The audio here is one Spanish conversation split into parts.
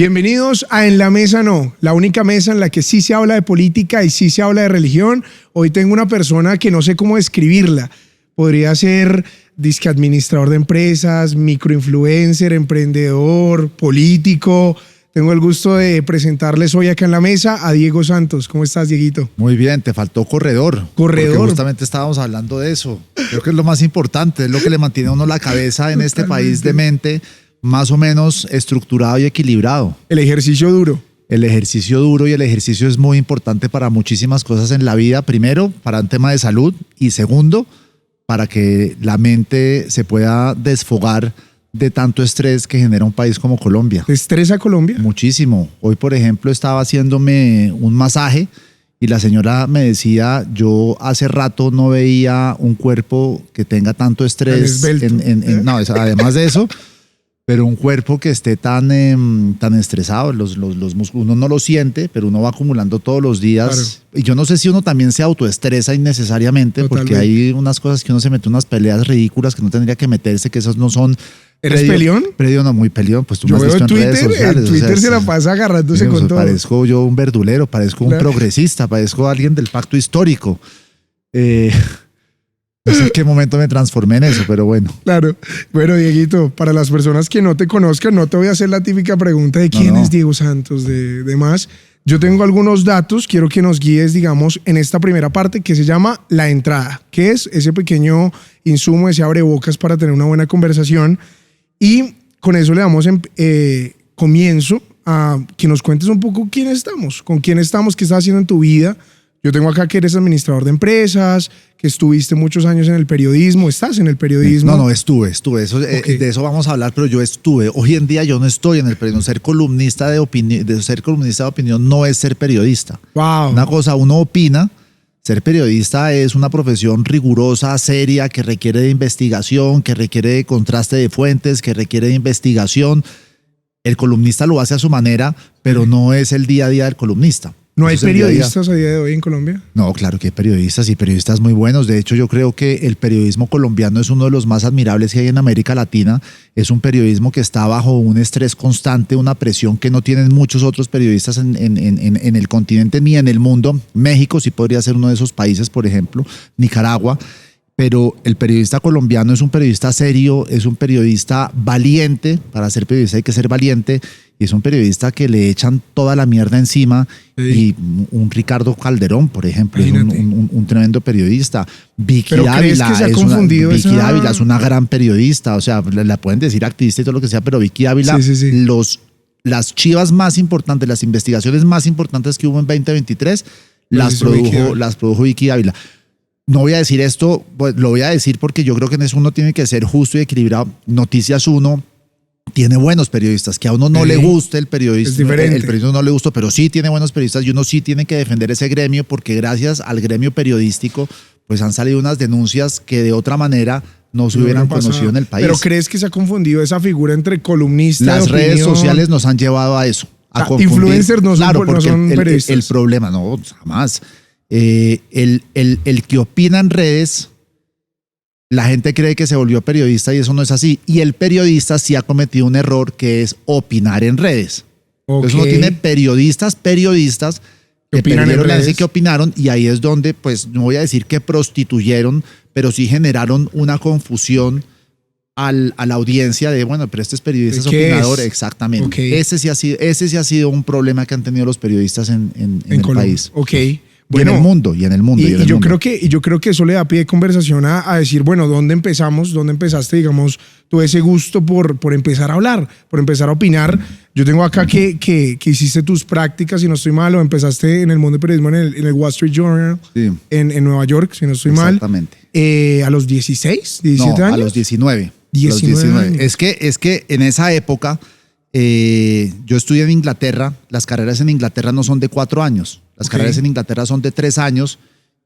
Bienvenidos a En la Mesa No, la única mesa en la que sí se habla de política y sí se habla de religión. Hoy tengo una persona que no sé cómo describirla. Podría ser disque administrador de empresas, microinfluencer, emprendedor, político. Tengo el gusto de presentarles hoy acá en la mesa a Diego Santos. ¿Cómo estás, Dieguito? Muy bien, te faltó corredor. Corredor. Porque justamente estábamos hablando de eso. Creo que es lo más importante, es lo que le mantiene a uno la cabeza en este país de mente más o menos estructurado y equilibrado. El ejercicio duro. El ejercicio duro y el ejercicio es muy importante para muchísimas cosas en la vida. Primero, para un tema de salud y segundo, para que la mente se pueda desfogar de tanto estrés que genera un país como Colombia. ¿Te estresa Colombia? Muchísimo. Hoy, por ejemplo, estaba haciéndome un masaje y la señora me decía, yo hace rato no veía un cuerpo que tenga tanto estrés. No, además de eso, pero un cuerpo que esté tan estresado, los músculos, uno no lo siente, pero uno va acumulando todos los días. Claro. Y yo no sé si uno también se autoestresa innecesariamente. Totalmente. Porque hay unas cosas que uno se mete unas peleas ridículas que no tendría que meterse, que esas no son... ¿Eres peleón? No, muy peleón, pues tú yo me has visto en redes sociales. En Twitter se la pasa agarrándose con todo. Parezco yo un verdulero, parezco un progresista, parezco alguien del pacto histórico. No sé en qué momento me transformé en eso, pero bueno. Claro. Bueno, Dieguito, para las personas que no te conozcan, no te voy a hacer la típica pregunta de quién es Diego Santos, de demás. Yo tengo algunos datos, quiero que nos guíes, digamos, en esta primera parte que se llama la entrada, que es ese pequeño insumo, ese abrebocas para tener una buena conversación. Y con eso le damos comienzo a que nos cuentes un poco quién estamos, con quién estamos, qué estás haciendo en tu vida. Yo tengo acá que eres administrador de empresas, que estuviste muchos años en el periodismo, estás en el periodismo. No, estuve. Eso, okay. De eso vamos a hablar, pero yo estuve. Hoy en día yo no estoy en el periodismo. Ser columnista de opinión no es ser periodista. Wow. Una cosa, uno opina. Ser periodista es una profesión rigurosa, seria, que requiere de investigación, que requiere de contraste de fuentes, que requiere de investigación. El columnista lo hace a su manera, pero no es el día a día del columnista. ¿No hay periodistas a día de hoy en Colombia? No, claro que hay periodistas y periodistas muy buenos. De hecho, yo creo que el periodismo colombiano es uno de los más admirables que hay en América Latina. Es un periodismo que está bajo un estrés constante, una presión que no tienen muchos otros periodistas en el continente ni en el mundo. México sí podría ser uno de esos países, por ejemplo, Nicaragua. Pero el periodista colombiano es un periodista serio, es un periodista valiente. Para ser periodista hay que ser valiente. Y es un periodista que le echan toda la mierda encima. Sí. Y un Ricardo Calderón, por ejemplo, es un tremendo periodista. Vicky Ávila es una gran periodista. O sea, la pueden decir activista y todo lo que sea, pero Vicky Ávila, sí. Las chivas más importantes, las investigaciones más importantes que hubo en 2023, las produjo Vicky Ávila. No voy a decir esto, pues lo voy a decir porque yo creo que en eso uno tiene que ser justo y equilibrado. Noticias 1 tiene buenos periodistas, que a uno no le guste el periodismo. Es diferente. El periodismo no le gusta, pero sí tiene buenos periodistas y uno sí tiene que defender ese gremio porque gracias al gremio periodístico pues han salido unas denuncias que de otra manera no se hubieran conocido en el país. ¿Pero crees que se ha confundido esa figura entre columnista Las redes sociales nos han llevado a eso. A confundir. Influencers no son periodistas. El problema, no, jamás. El que opina en redes, la gente cree que se volvió periodista y eso no es así. Y el periodista sí ha cometido un error que es opinar en redes. Okay. Entonces uno tiene periodistas que perdieron la que opinaron y ahí es donde, pues no voy a decir que prostituyeron, pero sí generaron una confusión a la audiencia de, bueno, pero este es periodista, es opinador. Exactamente. Okay. Ese sí ha sido un problema que han tenido los periodistas en el país. Ok. Bueno, y en el mundo. Y yo creo que eso le da pie de conversación a decir, bueno, ¿dónde empezamos? ¿Dónde empezaste, digamos, tú ese gusto por empezar a hablar, por empezar a opinar? Yo tengo acá que hiciste tus prácticas, si no estoy mal, o empezaste en el mundo del periodismo en el Wall Street Journal, sí. en Nueva York, si no estoy mal. Exactamente. ¿A los 16, 17 años? A los 19. 19. Es que en esa época yo estudié en Inglaterra. Las carreras en Inglaterra no son de 4 años. Las carreras en Inglaterra son de 3 años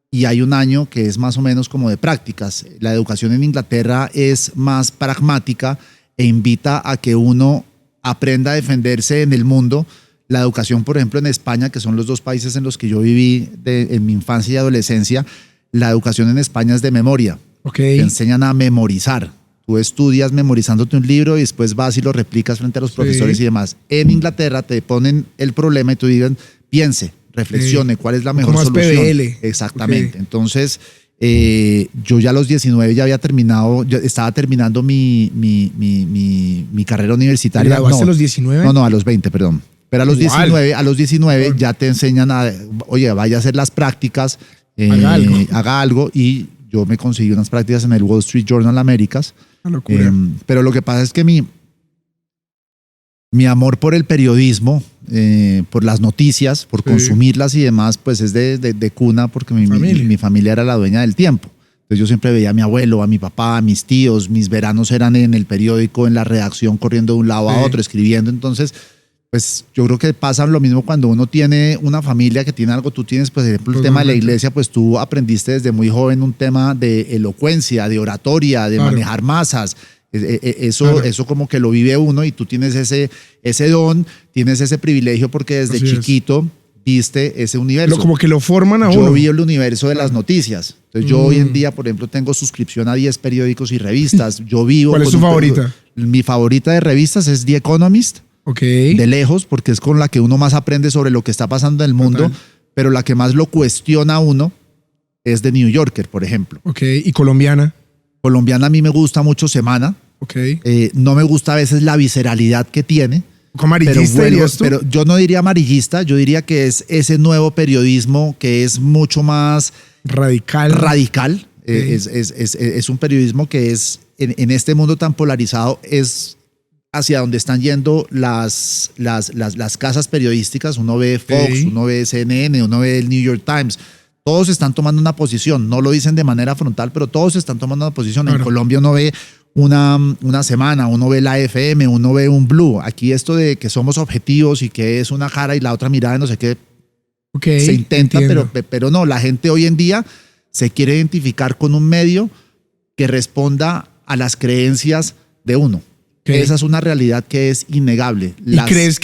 y hay un año que es más o menos como de prácticas. La educación en Inglaterra es más pragmática e invita a que uno aprenda a defenderse en el mundo. La educación, por ejemplo, en España, que son los 2 países en los que yo viví en mi infancia y adolescencia, la educación en España es de memoria. Te enseñan a memorizar. Tú estudias memorizándote un libro y después vas y lo replicas frente a los profesores y demás. En Inglaterra te ponen el problema y tú digan, piense, reflexione, cuál es la mejor solución. PBL. Exactamente. Entonces, yo ya a los 19 ya había terminado, yo estaba terminando mi carrera universitaria. ¿Graduaste a los 19? No, a los 20, perdón. Pero a los 19 ya te enseñan oye, vaya a hacer las prácticas, haga algo, y yo me conseguí unas prácticas en el Wall Street Journal Américas. Una locura. Pero lo que pasa es que mi amor por el periodismo, por las noticias, por consumirlas y demás, pues es de cuna, porque mi familia era la dueña del tiempo. Entonces yo siempre veía a mi abuelo, a mi papá, a mis tíos, mis veranos eran en el periódico, en la redacción, corriendo de un lado a otro, escribiendo. Entonces, pues yo creo que pasa lo mismo cuando uno tiene una familia que tiene algo. Tú tienes, pues, por ejemplo, el tema de la iglesia, pues tú aprendiste desde muy joven un tema de elocuencia, de oratoria, de manejar masas. Eso como que lo vive uno, y tú tienes ese don, tienes ese privilegio, porque desde chiquito viste ese universo. Como que lo forman a uno. Yo vi el universo de las noticias. Entonces yo hoy en día, por ejemplo, tengo suscripción a 10 periódicos y revistas. Yo vivo. ¿Cuál es tu favorita? Mi favorita de revistas es The Economist. De lejos, porque es con la que uno más aprende sobre lo que está pasando en el mundo, pero la que más lo cuestiona a uno es The New Yorker, por ejemplo. ¿Y colombiana? Colombiana a mí me gusta mucho Semana. No me gusta a veces la visceralidad que tiene. ¿Amarillista dirías tú? Pero yo no diría amarillista, yo diría que es ese nuevo periodismo que es mucho más radical. Es un periodismo que es, en este mundo tan polarizado, es hacia donde están yendo las casas periodísticas. Uno ve Fox, uno ve CNN, uno ve el New York Times. Todos están tomando una posición. No lo dicen de manera frontal, pero todos están tomando una posición. En Colombia uno ve una Semana, uno ve la FM, uno ve un Blue. Aquí esto de que somos objetivos y que es una cara y la otra mirada, no sé qué, se intenta, pero no. La gente hoy en día se quiere identificar con un medio que responda a las creencias de uno. Esa es una realidad que es innegable. ¿Y crees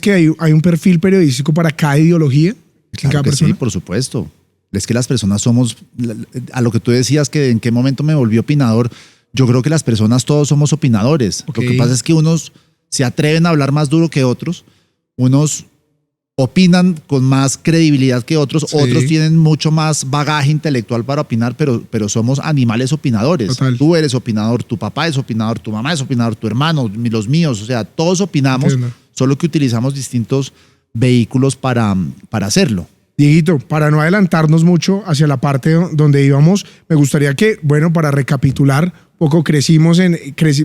que hay un perfil periodístico para cada ideología? Claro que sí, por supuesto. Es que las personas somos, a lo que tú decías, que en qué momento me volví opinador, yo creo que las personas todos somos opinadores. Lo que pasa es que unos se atreven a hablar más duro que otros, unos opinan con más credibilidad que otros, otros tienen mucho más bagaje intelectual para opinar, pero somos animales opinadores. Total. Tú eres opinador, tu papá es opinador, tu mamá es opinador, tu hermano, los míos, o sea, todos opinamos, solo que utilizamos distintos vehículos para hacerlo. Dieguito, para no adelantarnos mucho hacia la parte donde íbamos, me gustaría que, bueno, para recapitular, poco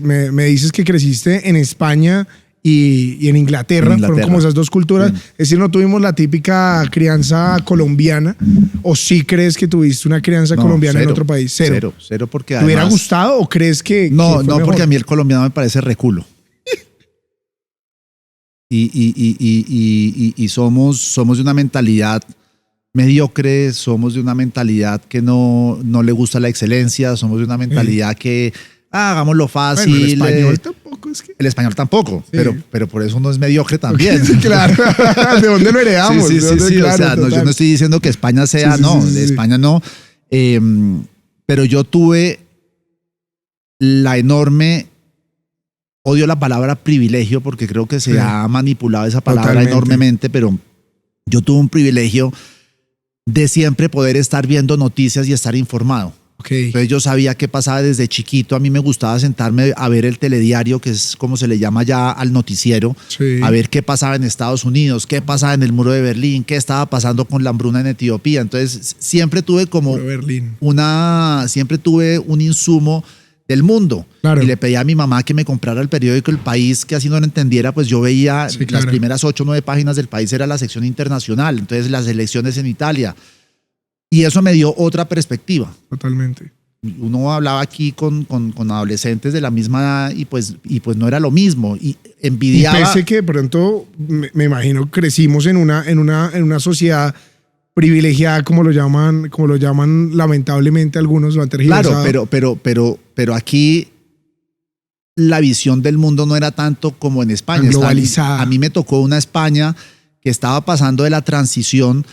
me dices que creciste en España y en Inglaterra, fueron como esas dos culturas. Es decir, no tuvimos la típica crianza colombiana, ¿o sí crees que tuviste una crianza colombiana en otro país? Cero, porque ¿te hubiera gustado o crees que no, porque a mí el colombiano me parece reculo. Y somos de una mentalidad mediocre, somos de una mentalidad que no le gusta la excelencia, somos de una mentalidad que hagámoslo fácil. Bueno, el español tampoco es que... El español tampoco, pero por eso uno es mediocre también. Claro, ¿de dónde lo heredamos? Sí, claro, o sea, yo no estoy diciendo que España sea, de España no. Pero yo tuve la enorme... Odio la palabra privilegio porque creo que se ha manipulado esa palabra enormemente, pero yo tuve un privilegio de siempre poder estar viendo noticias y estar informado. Entonces yo sabía qué pasaba desde chiquito. A mí me gustaba sentarme a ver el telediario, que es como se le llama ya al noticiero, a ver qué pasaba en Estados Unidos, qué pasaba en el muro de Berlín, qué estaba pasando con la hambruna en Etiopía. Entonces siempre tuve como siempre tuve un insumo del mundo. Y le pedí a mi mamá que me comprara el periódico El País, que así no lo entendiera, pues yo veía las primeras 8 o 9 páginas del País, era la sección internacional, entonces las elecciones en Italia. Y eso me dio otra perspectiva. Totalmente. Uno hablaba aquí con adolescentes de la misma edad y pues no era lo mismo. Y envidiaba. Y pese que de pronto, me imagino, crecimos en una sociedad privilegiada, como lo llaman lamentablemente algunos, lo han tergiversado. Claro, pero aquí la visión del mundo no era tanto como en España. Globalizada. A mí me tocó una España que estaba pasando de la transición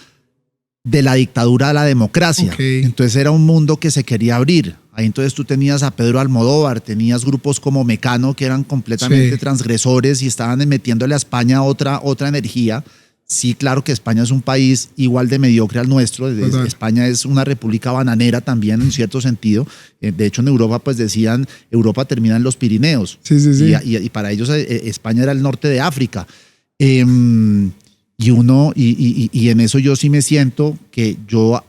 de la dictadura a la democracia. Okay. Entonces era un mundo que se quería abrir. Ahí entonces tú tenías a Pedro Almodóvar, tenías grupos como Mecano que eran completamente transgresores y estaban metiéndole a España otra energía. Sí, claro que España es un país igual de mediocre al nuestro. España es una república bananera también en cierto sentido. De hecho, en Europa pues decían, Europa termina en los Pirineos. Sí. Y para ellos España era el norte de África. Y en eso yo sí me siento que yo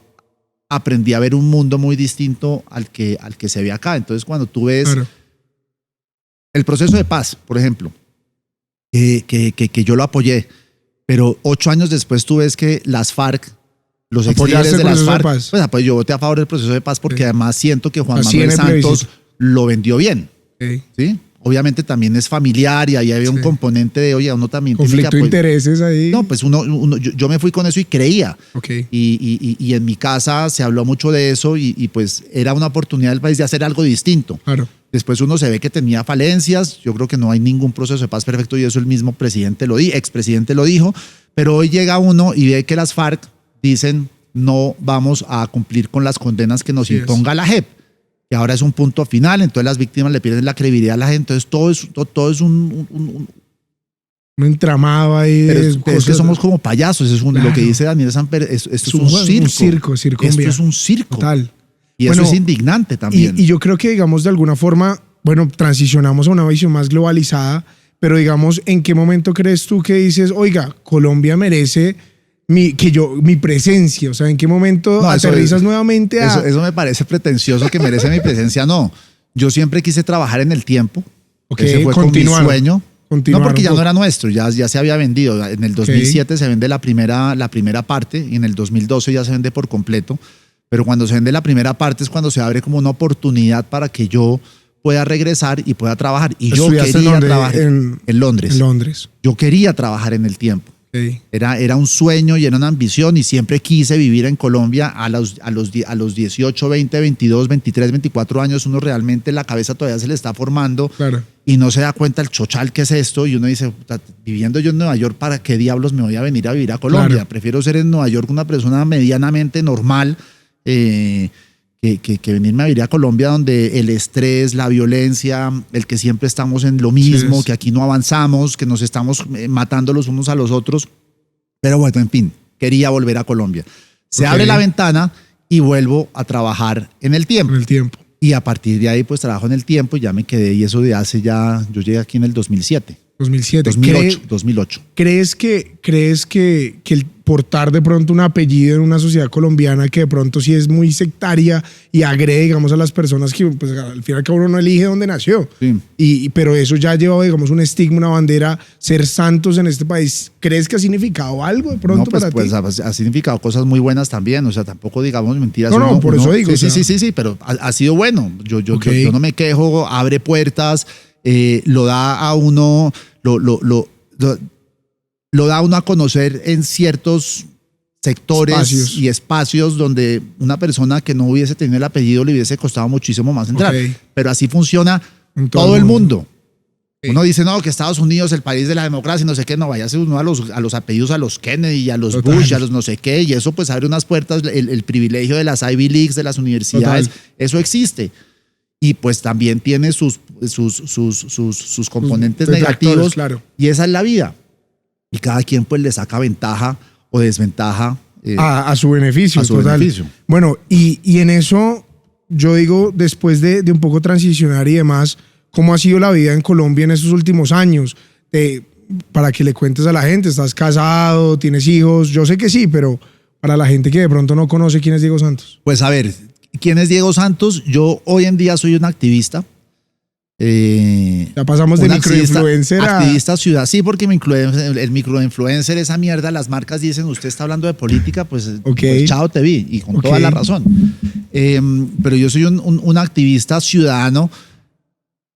aprendí a ver un mundo muy distinto al que se ve acá. Entonces, cuando tú ves el proceso de paz, por ejemplo, que yo lo apoyé, pero 8 años después tú ves que las FARC, los exlíderes de las FARC, pues yo voté a favor del proceso de paz porque además siento que Juan Manuel Santos lo vendió bien. ¿Sí? Obviamente también es familiar y ahí había un componente de, oye, uno también conflicto de intereses ahí. No, pues yo me fui con eso y creía. Y en mi casa se habló mucho de eso y pues era una oportunidad del país de hacer algo distinto. Claro. Después uno se ve que tenía falencias. Yo creo que no hay ningún proceso de paz perfecto y eso el mismo expresidente lo dijo. Pero hoy llega uno y ve que las FARC dicen no vamos a cumplir con las condenas que nos imponga la JEP. Y ahora es un punto final, entonces las víctimas le pierden la credibilidad a la gente. Entonces todo es un entramado ahí. Pero es que somos como payasos. Lo que dice Daniel Samper, esto es un circo. Esto es un circo. Total. Y eso es indignante también. Y yo creo que, digamos, de alguna forma, bueno, transicionamos a una visión más globalizada, pero digamos, ¿en qué momento crees tú que dices, oiga, Colombia merece mi presencia? O sea, ¿en qué momento aterrizas nuevamente a...? Eso me parece pretencioso que merece mi presencia. No, yo siempre quise trabajar en el tiempo. Ese fue con mi sueño. No, porque ya no era nuestro, ya se había vendido. En el 2007 se vende la primera parte y en el 2012 ya se vende por completo. Pero cuando se vende la primera parte es cuando se abre como una oportunidad para que yo pueda regresar y pueda trabajar. Y yo quería trabajar en Londres. En Londres. Yo quería trabajar en el tiempo. Era un sueño y era una ambición y siempre quise vivir en Colombia a los 18, 20, 22, 23, 24 años. Uno realmente la cabeza todavía se le está formando y no se da cuenta el chochal que es esto. Y uno dice, viviendo yo en Nueva York, ¿para qué diablos me voy a venir a vivir a Colombia? Prefiero ser en Nueva York una persona medianamente normal que venirme a vivir a Colombia donde el estrés, la violencia, el que siempre estamos en lo mismo, que aquí no avanzamos, que nos estamos matando los unos a los otros. Pero bueno, en fin, quería volver a Colombia. Se abre la ventana y vuelvo a trabajar en el tiempo. Y a partir de ahí pues trabajo en el tiempo y ya me quedé y eso de hace ya, yo llegué aquí en el 2007. 2008. ¿Crees que el portar de pronto un apellido en una sociedad colombiana que de pronto sí es muy sectaria y agrede, digamos, a las personas que pues, al final que uno no elige dónde nació? Pero eso ya ha llevado, digamos, un estigma, una bandera, ser santos en este país. ¿Crees que ha significado algo de pronto para ti? Pues ha significado cosas muy buenas también. O sea, tampoco digamos mentiras. Por eso digo. Sí, pero ha sido bueno. Yo no me quejo, abre puertas. Lo da a uno, lo da a uno a conocer en ciertos sectores y espacios donde una persona que no hubiese tenido el apellido le hubiese costado muchísimo más entrar. Pero así funciona en todo el mundo. Uno dice, no, que Estados Unidos es el país de la democracia, no sé qué, no, váyase uno a los apellidos, a los Kennedy, a los Bush, a los no sé qué, y eso pues abre unas puertas, el privilegio de las Ivy Leagues, de las universidades, eso existe. Y pues también tiene sus componentes negativos. Y esa es la vida. Y cada quien pues le saca ventaja o desventaja. A su beneficio. Bueno, y en eso yo digo, después de un poco transicionar y demás, ¿cómo ha sido la vida en Colombia en estos últimos años? Para que le cuentes a la gente, ¿estás casado? ¿Tienes hijos? Yo sé que sí, pero para la gente que de pronto no conoce quién es Diego Santos. Pues a ver, ¿quién es Diego Santos? Yo hoy en día soy un activista. Ya pasamos de microinfluencer a... Activista ciudad. Sí, porque el microinfluencer, esa mierda, las marcas dicen, usted está hablando de política, pues chao, te vi. Y con toda la razón. Pero yo soy un activista ciudadano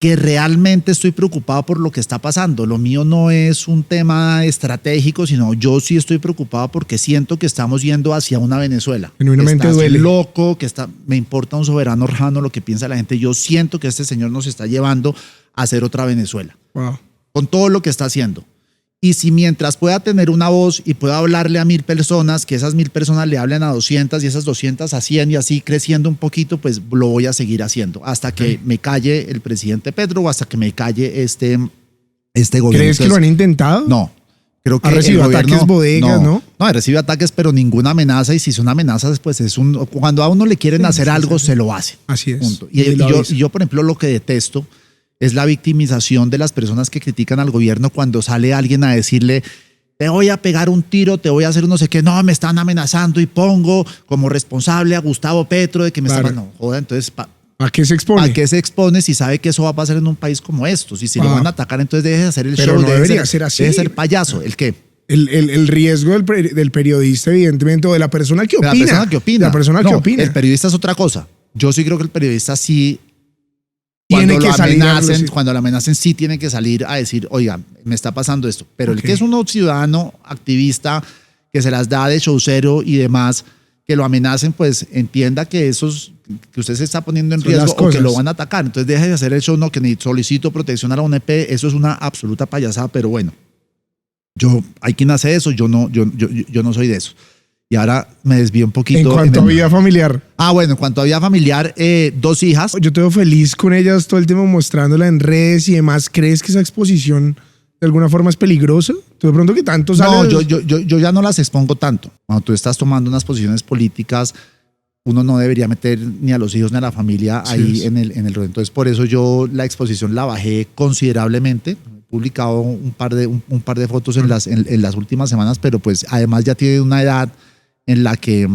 que realmente estoy preocupado por lo que está pasando. Lo mío no es un tema estratégico, sino yo sí estoy preocupado porque siento que estamos yendo hacia una Venezuela. Genuinamente duele. Loco, me importa un soberano rajano lo que piensa la gente. Yo siento que este señor nos está llevando a hacer otra Venezuela. Wow. Con todo lo que está haciendo. Y si mientras pueda tener una voz y pueda hablarle a 1000 personas, que esas 1000 personas le hablen a 200 y esas 200 a 100 y así creciendo un poquito, pues lo voy a seguir haciendo hasta que me calle el presidente Petro o hasta que me calle este gobierno. ¿Crees que lo han intentado? No. Creo que ha recibido ataques bodegas, ¿no? No, recibe ataques, pero ninguna amenaza. Y si son amenazas, pues cuando a uno le quieren hacer algo, se lo hace. Así es. Punto. Y yo, por ejemplo, lo que detesto es la victimización de las personas que critican al gobierno cuando sale alguien a decirle: te voy a pegar un tiro, te voy a hacer no sé qué, no, me están amenazando y pongo como responsable a Gustavo Petro de que me está... No, joda, entonces... ¿A qué se expone? ¿A qué se expone si sabe que eso va a pasar en un país como estos? Y si lo van a atacar, entonces deje de hacer el pero show. No debería ser así. Debe ser payaso. ¿El qué? El riesgo del periodista, evidentemente, o de la persona que opina. La persona que opina. La persona que opina. El periodista es otra cosa. Yo sí creo que el periodista sí... Tiene que salir. Cuando lo amenacen, sí tiene que salir a decir: oiga, me está pasando esto. Pero el que es un ciudadano activista que se las da de showcero y demás, que lo amenacen, pues entienda que que usted se está poniendo en riesgo o que lo van a atacar. Entonces deje de hacer el show, no, que ni solicito protección a la ONP. Eso es una absoluta payasada, pero bueno. Hay quien hace eso, yo no soy de eso. Y ahora me desvío un poquito. En cuanto a vida familiar. Bueno, en cuanto a vida familiar, 2 hijas. Yo te veo feliz con ellas todo el tiempo mostrándola en redes y demás. ¿Crees que esa exposición de alguna forma es peligrosa? ¿Tú de pronto que tanto sales? No, yo ya no las expongo tanto. Cuando tú estás tomando unas posiciones políticas, uno no debería meter ni a los hijos ni a la familia ahí en el ruedo. Entonces, por eso yo la exposición la bajé considerablemente. He publicado un par de fotos en las últimas semanas, pero pues además ya tiene una edad en la que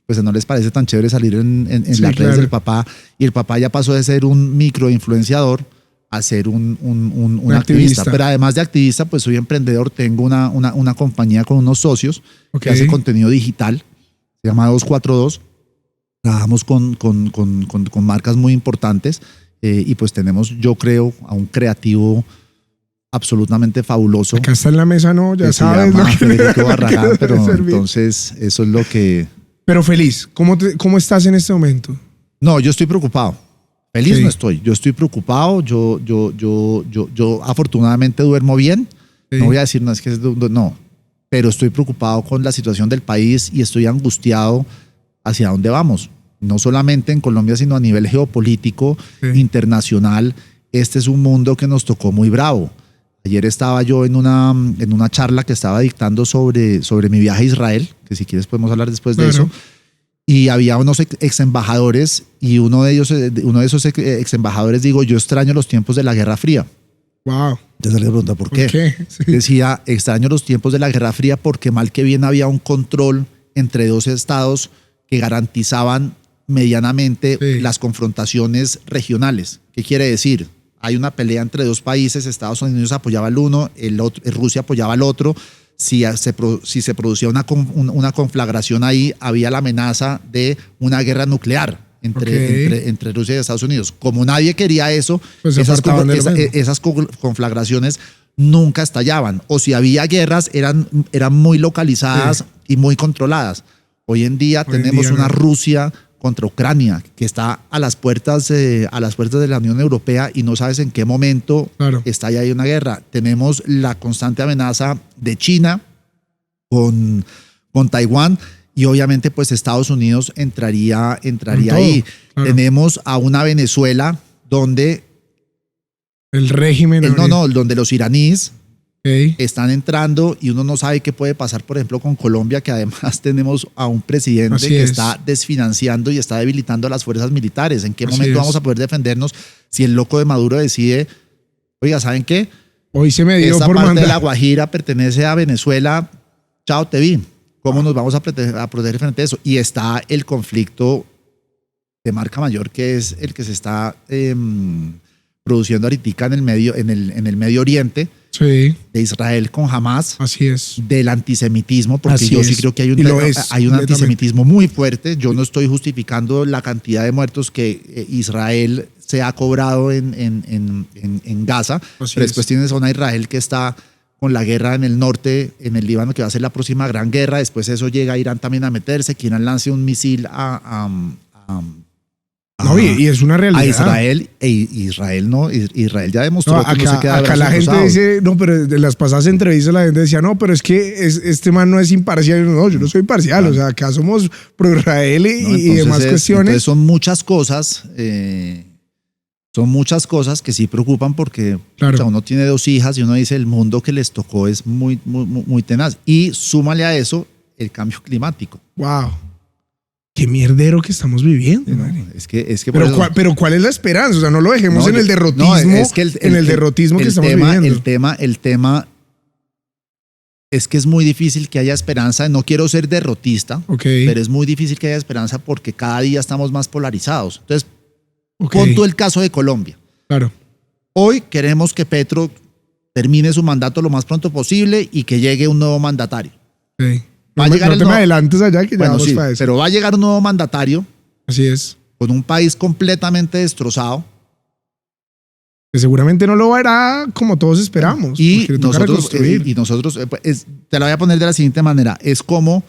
pues no les parece tan chévere salir en las redes del papá, y el papá ya pasó de ser un microinfluenciador a ser un activista. Pero además de activista, pues soy emprendedor, tengo una compañía con unos socios que hace contenido digital, se llama 242, trabajamos con marcas muy importantes y pues tenemos, yo creo, a un creativo absolutamente fabuloso. Acá está en la mesa, ¿no? Ya sabes lo que Federico Barragán, pero entonces eso es lo que... Pero feliz, ¿cómo estás en este momento? No, yo estoy preocupado. Feliz no estoy, yo estoy preocupado, yo afortunadamente duermo bien. No voy a decir, no, pero estoy preocupado con la situación del país y estoy angustiado hacia dónde vamos. No solamente en Colombia, sino a nivel geopolítico, internacional. Este es un mundo que nos tocó muy bravo. Ayer estaba yo en una charla que estaba dictando sobre mi viaje a Israel, que si quieres podemos hablar después de eso. Y había unos ex embajadores y uno de esos ex embajadores digo: yo extraño los tiempos de la Guerra Fría. Wow. Entonces le pregunta ¿por qué? Sí. Decía: extraño los tiempos de la Guerra Fría porque mal que bien había un control entre 2 estados que garantizaban medianamente las confrontaciones regionales. ¿Qué quiere decir? Hay una pelea entre 2 países, Estados Unidos apoyaba al uno, Rusia apoyaba al otro. Si se producía una conflagración ahí, había la amenaza de una guerra nuclear entre Rusia y Estados Unidos. Como nadie quería eso, pues esas conflagraciones nunca estallaban. O si había guerras, eran muy localizadas y muy controladas. Hoy en día tenemos una Rusia contra Ucrania, que está a las puertas de la Unión Europea y no sabes en qué momento está ahí una guerra. Tenemos la constante amenaza de China con Taiwán y obviamente pues Estados Unidos entraría ahí. Tenemos a una Venezuela donde el régimen... donde los iraníes están entrando y uno no sabe qué puede pasar, por ejemplo, con Colombia, que además tenemos a un presidente que está desfinanciando y está debilitando a las fuerzas militares. ¿En qué momento vamos a poder defendernos si el loco de Maduro decide, oiga, ¿saben qué? Hoy se me dio esta por parte mandar. de La Guajira pertenece a Venezuela, chao, te vi. ¿Cómo nos vamos a proteger frente a eso? Y está el conflicto de marca mayor, que es el que se está produciendo ahorita en el Medio Oriente, de Israel con Hamas, así es, del antisemitismo, porque yo sí creo que hay un antisemitismo muy fuerte. Yo no estoy justificando la cantidad de muertos que Israel se ha cobrado en Gaza, pero después tienes a una Israel que está con la guerra en el norte, en el Líbano, que va a ser la próxima gran guerra. Después eso llega a Irán también a meterse, que Irán lance un misil a No, y es una realidad. A Israel, Israel ya demostró No, que no se queda acá la gente dice, no, pero de las pasadas entrevistas la gente decía, no, pero es que este man no es imparcial. No, yo no soy parcial, o sea, acá somos pro Israel y demás cuestiones. Entonces son muchas cosas, que sí preocupan porque claro. o sea, uno tiene 2 hijas y uno dice el mundo que les tocó es muy, muy, muy tenaz. Y súmale a eso el cambio climático. Wow. Qué mierdero que estamos viviendo. No, es que pero ¿cuál es la esperanza? O sea, no lo dejemos en el derrotismo, en el derrotismo que estamos viviendo. El tema es que es muy difícil que haya esperanza. No quiero ser derrotista, pero es muy difícil que haya esperanza porque cada día estamos más polarizados. Entonces, pon tú el caso de Colombia. Claro. Hoy queremos que Petro termine su mandato lo más pronto posible y que llegue un nuevo mandatario. Okay. Va a llegar no te me adelantes allá que ya vamos para eso. Pero va a llegar un nuevo mandatario. Así es. Con un país completamente destrozado. Que seguramente no lo hará como todos esperamos. Y nosotros, te la voy a poner de la siguiente manera. Es como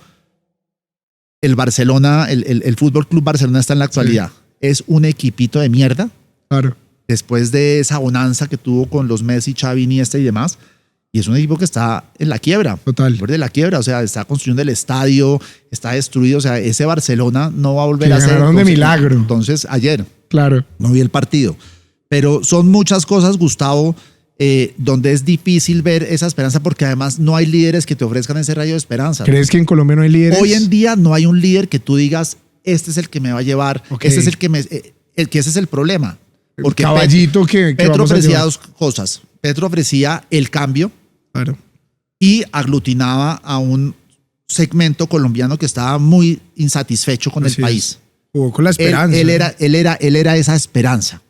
el Barcelona, el Fútbol Club Barcelona está en la actualidad. Sí. Es un equipito de mierda. Claro. Después de esa bonanza que tuvo con los Messi, Xavi, Iniesta y demás. Y es un equipo que está en la quiebra. Total. De la quiebra, o sea, está construyendo el estadio, está destruido. O sea, ese Barcelona no va a volver a ser. Ganaron de milagro. Entonces, ayer. Claro. No vi el partido. Pero son muchas cosas, Gustavo, donde es difícil ver esa esperanza porque además no hay líderes que te ofrezcan ese rayo de esperanza. ¿Crees que en Colombia no hay líderes? Hoy en día no hay un líder que tú digas, este es el que me va a llevar, este es el que ese es el problema. Porque el caballito que Petro ofrecía 2 cosas. Petro ofrecía el cambio. Claro. Y aglutinaba a un segmento colombiano que estaba muy insatisfecho con el país. Jugó con la esperanza. Él era esa esperanza.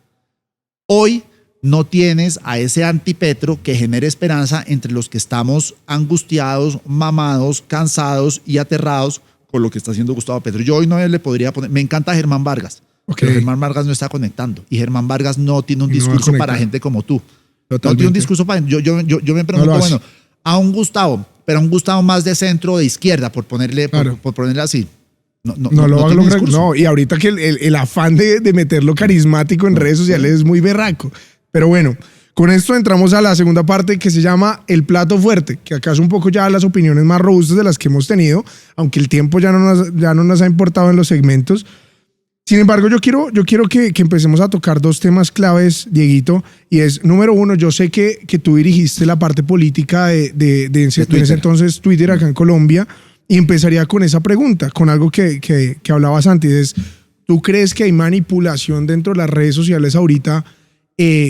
Hoy no tienes a ese antipetro que genere esperanza entre los que estamos angustiados, mamados, cansados y aterrados con lo que está haciendo Gustavo Petro. Yo hoy no le podría poner... Me encanta Germán Vargas. Pero Germán Vargas no está conectando. Y Germán Vargas no tiene un discurso para gente como tú. Totalmente. No tiene un discurso para... Yo me pregunto, bueno, a un Gustavo, pero a un Gustavo más de centro o de izquierda, por ponerle así. No lo va a lograr. No, y ahorita que el afán de meterlo carismático en redes sociales es muy berraco. Pero bueno, con esto entramos a la segunda parte que se llama el plato fuerte, que acá es un poco ya las opiniones más robustas de las que hemos tenido, aunque el tiempo ya no nos ha importado en los segmentos. Sin embargo, yo quiero que empecemos a tocar 2 temas claves, Dieguito, y es, número 1, yo sé que tú dirigiste la parte política de ese entonces Twitter acá en Colombia, y empezaría con esa pregunta, con algo que hablabas antes, ¿tú crees que hay manipulación dentro de las redes sociales ahorita,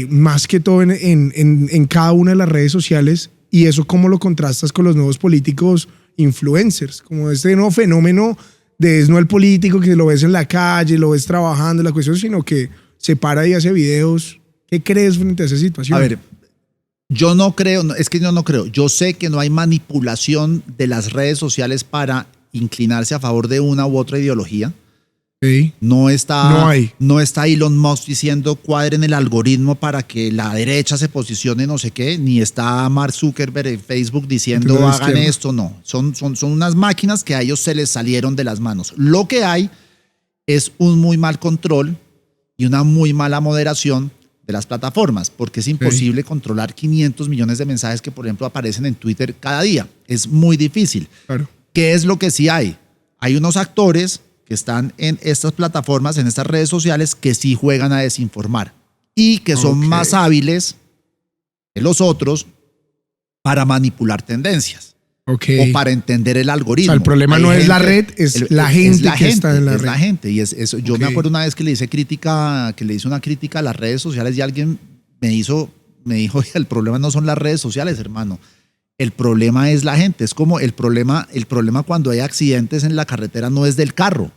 más que todo en cada una de las redes sociales, y eso cómo lo contrastas con los nuevos políticos influencers, como este nuevo fenómeno de no el político que lo ves en la calle, lo ves trabajando, la cuestión, sino que se para y hace videos? ¿Qué crees frente a esa situación? A ver, yo no creo. Yo sé que no hay manipulación de las redes sociales para inclinarse a favor de una u otra ideología. Sí. No está Elon Musk diciendo cuadren el algoritmo para que la derecha se posicione no sé qué, ni está Mark Zuckerberg en Facebook diciendo hagan esto, no. Son unas máquinas que a ellos se les salieron de las manos. Lo que hay es un muy mal control y una muy mala moderación de las plataformas, porque es imposible controlar 500 millones de mensajes que, por ejemplo, aparecen en Twitter cada día. Es muy difícil. Claro. ¿Qué es lo que sí hay? Hay unos actores que están en estas plataformas, en estas redes sociales, que sí juegan a desinformar y que son más hábiles que los otros para manipular tendencias o para entender el algoritmo. O sea, el problema no es la red, es la gente que está en la red. Es la gente. Y eso. Yo me acuerdo una vez que le hice una crítica a las redes sociales y alguien me dijo, el problema no son las redes sociales, hermano. El problema es la gente. Es como el problema cuando hay accidentes en la carretera no es del carro,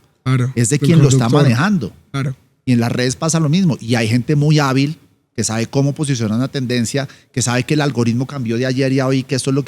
es de quien lo está manejando. Claro. Y en las redes pasa lo mismo. Y hay gente muy hábil que sabe cómo posicionar una tendencia, que sabe que el algoritmo cambió de ayer y a hoy, que esto es lo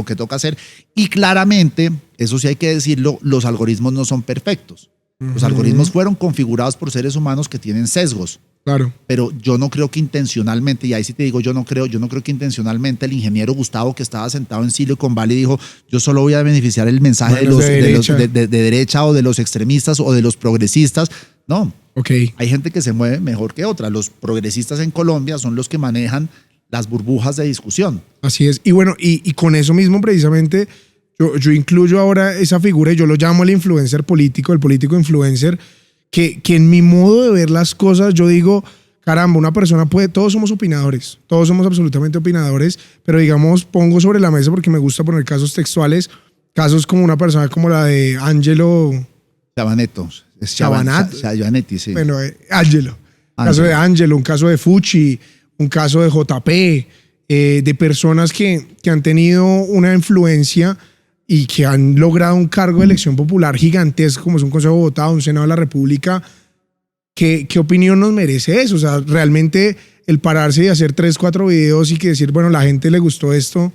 que toca hacer. Y claramente, eso sí hay que decirlo, los algoritmos no son perfectos. Los algoritmos fueron configurados por seres humanos que tienen sesgos. Claro. Pero yo no creo que intencionalmente, y ahí sí te digo, yo no creo que intencionalmente el ingeniero Gustavo, que estaba sentado en Silicon Valley, dijo, yo solo voy a beneficiar el mensaje de derecha o de los extremistas o de los progresistas. No, Ok. Hay gente que se mueve mejor que otra. Los progresistas en Colombia son los que manejan las burbujas de discusión. Así es. Y bueno, y con eso mismo precisamente yo incluyo ahora esa figura y yo lo llamo el influencer político, el político influencer, que en mi modo de ver las cosas yo digo, caramba, una persona puede, todos somos opinadores, todos somos absolutamente opinadores, pero digamos, pongo sobre la mesa porque me gusta poner casos textuales, casos como una persona como la de Angelo Chabaneto. Chabanetti, sí. Bueno, Angelo. Un caso de Angelo, un caso de Fucci, un caso de JP, de personas que han tenido una influencia y que han logrado un cargo de elección popular gigantesco, como es un Consejo de Bogotá, un Senado de la República. ¿Qué opinión nos merece eso? O sea, realmente el pararse y hacer 3, 4 videos y que decir, bueno, la gente le gustó esto,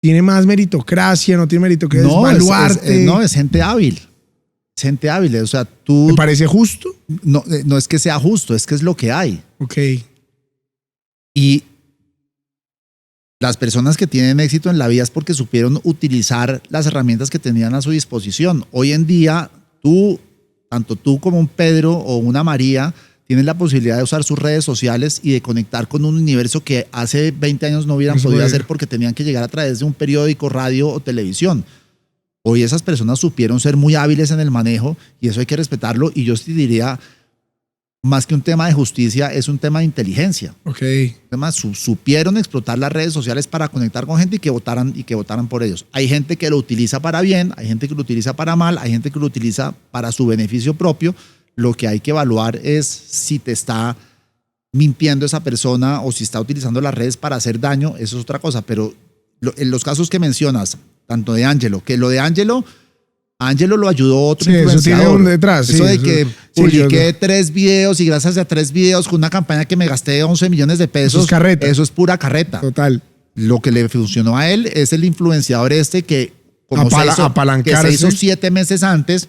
¿tiene más meritocracia? ¿No tiene meritocracia? No, ¿Es baluarte? es gente hábil. Es gente hábil. O sea, tú... ¿Te parece justo? No es que sea justo, es que es lo que hay. Ok. Y las personas que tienen éxito en la vida es porque supieron utilizar las herramientas que tenían a su disposición. Hoy en día, tanto tú como un Pedro o una María, tienen la posibilidad de usar sus redes sociales y de conectar con un universo que hace 20 años no hubieran podido hacer porque tenían que llegar a través de un periódico, radio o televisión. Hoy esas personas supieron ser muy hábiles en el manejo y eso hay que respetarlo. Y yo sí diría, más que un tema de justicia, es un tema de inteligencia. Ok. Además, supieron explotar las redes sociales para conectar con gente y que votaran por ellos. Hay gente que lo utiliza para bien, hay gente que lo utiliza para mal, hay gente que lo utiliza para su beneficio propio. Lo que hay que evaluar es si te está mintiendo esa persona o si está utilizando las redes para hacer daño. Eso es otra cosa. Pero en los casos que mencionas, tanto de Angelo, que lo de Angelo lo ayudó otro influenciador. Eso tiene un detrás. Eso de que publiqué 3 videos y gracias a 3 videos con una campaña que me gasté 11 millones de pesos. Eso es carreta. Eso es pura carreta. Total. Lo que le funcionó a él es el influenciador que como apalancarse. se hizo 7 meses antes,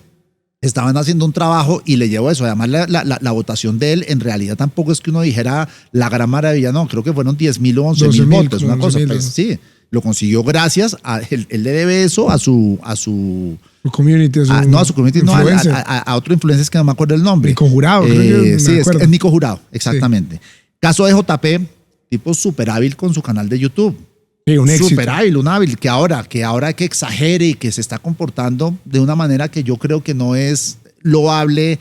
estaban haciendo un trabajo y le llevó eso. Además, la votación de él en realidad tampoco es que uno dijera la gran maravilla, no, creo que fueron 10.000 o 11.000 votos, una cosa. Pues, sí, lo consiguió gracias a él le debe eso a su community. No a su community, no, a otro influencer que no me acuerdo el nombre. Nico Jurado. Sí, es Nico Jurado, exactamente. Sí. Caso de JP, tipo súper hábil con su canal de YouTube. Sí, un éxito. Súper hábil, un hábil, que ahora que exagere y que se está comportando de una manera que yo creo que no es loable,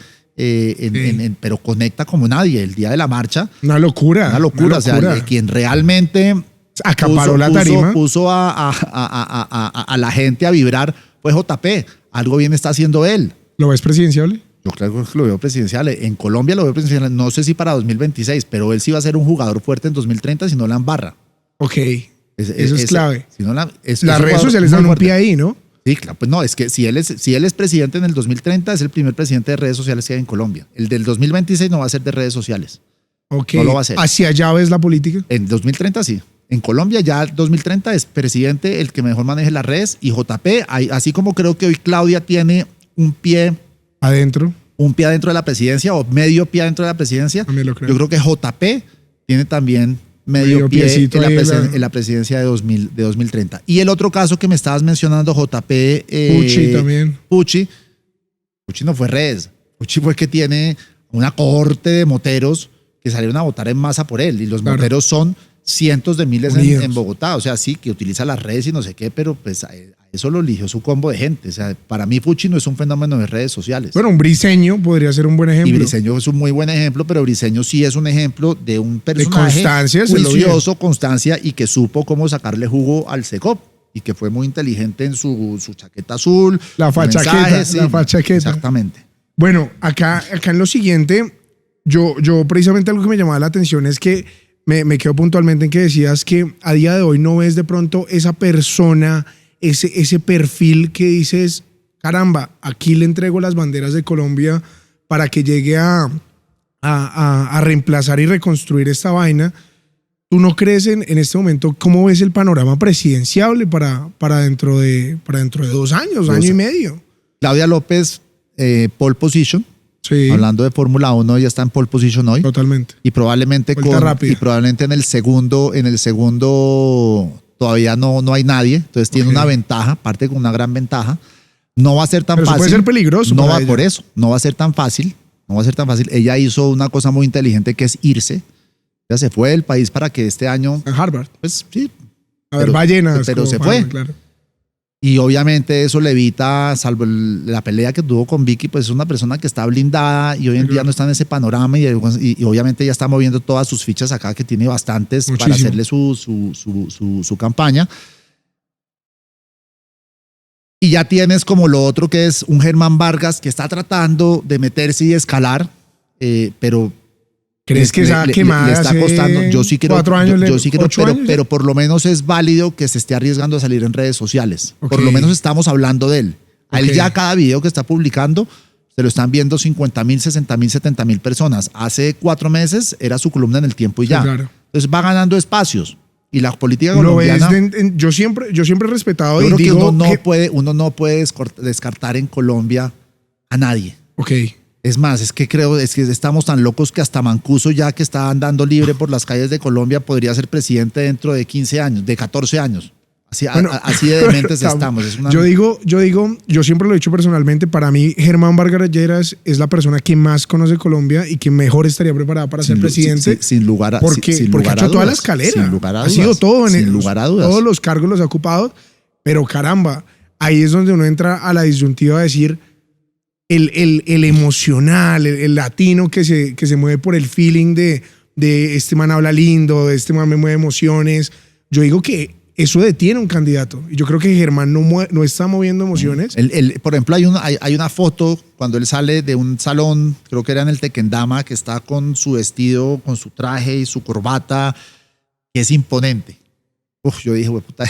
pero conecta como nadie. El día de la marcha. Una locura. O sea, quien realmente acaparó la tarima. Puso a la gente a vibrar fue JP. Algo bien está haciendo él. ¿Lo ves presidenciable? Yo creo que lo veo presidencial. En Colombia lo veo presidencial. No sé si para 2026, pero él sí va a ser un jugador fuerte en 2030 si no la embarra. Ok. Eso es clave. Si no las redes sociales dan un pie ahí, ¿no? Sí, claro. Pues no, es que si él es presidente en el 2030, es el primer presidente de redes sociales que hay en Colombia. El del 2026 no va a ser de redes sociales. Ok. No lo va a hacer. ¿Hacia allá ves la política? En 2030 sí. En Colombia ya 2030 es presidente el que mejor maneje las redes y JP, así como creo que hoy Claudia tiene un pie adentro de la presidencia o medio pie adentro de la presidencia, lo creo. Yo creo que JP tiene también medio pie en la presidencia de 2030. Y el otro caso que me estabas mencionando, JP... Pucci también. Pucci no fue redes. Pucci fue que tiene una cohorte de moteros que salieron a votar en masa por él. Y los moteros son cientos de miles en Bogotá. O sea, sí, que utiliza las redes y no sé qué, pero pues a eso lo eligió su combo de gente. O sea, para mí Pucci no es un fenómeno de redes sociales. Bueno, un Briseño podría ser un buen ejemplo. Y Briseño es un muy buen ejemplo, pero Briseño sí es un ejemplo de un personaje de constancia, juicioso, constancia y que supo cómo sacarle jugo al Secop y que fue muy inteligente en su chaqueta azul. La fachaqueta. Sí, la fachaqueta. Exactamente. Bueno, acá en lo siguiente, yo precisamente algo que me llamaba la atención es que me quedo puntualmente en que decías que a día de hoy no ves de pronto esa persona, ese perfil que dices, caramba, aquí le entrego las banderas de Colombia para que llegue a reemplazar y reconstruir esta vaina. ¿Tú no crees en este momento cómo ves el panorama presidenciable para dentro de 2 años, año y medio? Claudia López, pole position. Sí. Hablando de Fórmula 1, ya está en pole position hoy. Totalmente. Y probablemente en el segundo todavía no hay nadie, entonces tiene una ventaja, parte con una gran ventaja. No va a ser tan fácil. Puede ser peligroso. Por eso, no va a ser tan fácil. No va a ser tan fácil. Ella hizo una cosa muy inteligente que es irse. Ella se fue del país para que este año... En Harvard. Pues sí. A ver, ballenas. Pero se fue. Claro. Y obviamente eso le evita, salvo la pelea que tuvo con Vicky, pues es una persona que está blindada y hoy en día no está en ese panorama y obviamente ella está moviendo todas sus fichas acá, que tiene bastantes para hacerle su campaña. Y ya tienes como lo otro que es un Germán Vargas que está tratando de meterse y escalar, pero... ¿Crees que esa quemada le está costando? Yo sí creo, 4 años, yo sí creo, pero por lo menos es válido que se esté arriesgando a salir en redes sociales. Okay. Por lo menos estamos hablando de él. A él ya cada video que está publicando se lo están viendo 50,000, 60,000, 70,000 personas. Hace 4 meses era su columna en El Tiempo y ya. Claro. Entonces va ganando espacios. Y la política colombiana... yo siempre he respetado y digo que uno no puede descartar en Colombia a nadie. Ok. Es más, es que estamos tan locos que hasta Mancuso, ya que está andando libre por las calles de Colombia, podría ser presidente dentro de 15 años, de 14 años. Así de dementes estamos. Yo siempre lo he dicho personalmente, para mí Germán Vargas Lleras es la persona que más conoce Colombia y que mejor estaría preparada para ser presidente. Sin lugar a dudas. Porque ha hecho toda la escalera. Sin lugar a dudas. Ha sido todo. Sin lugar a dudas. Todos los cargos los ha ocupado, pero caramba, ahí es donde uno entra a la disyuntiva de decir... El emocional, el latino que se mueve por el feeling de este man habla lindo, de este man me mueve emociones. Yo digo que eso detiene a un candidato. Y yo creo que Germán no está moviendo emociones. Por ejemplo, hay una foto cuando él sale de un salón, creo que era en el Tequendama, que está con su vestido, con su traje y su corbata, que es imponente. Yo dije, puta,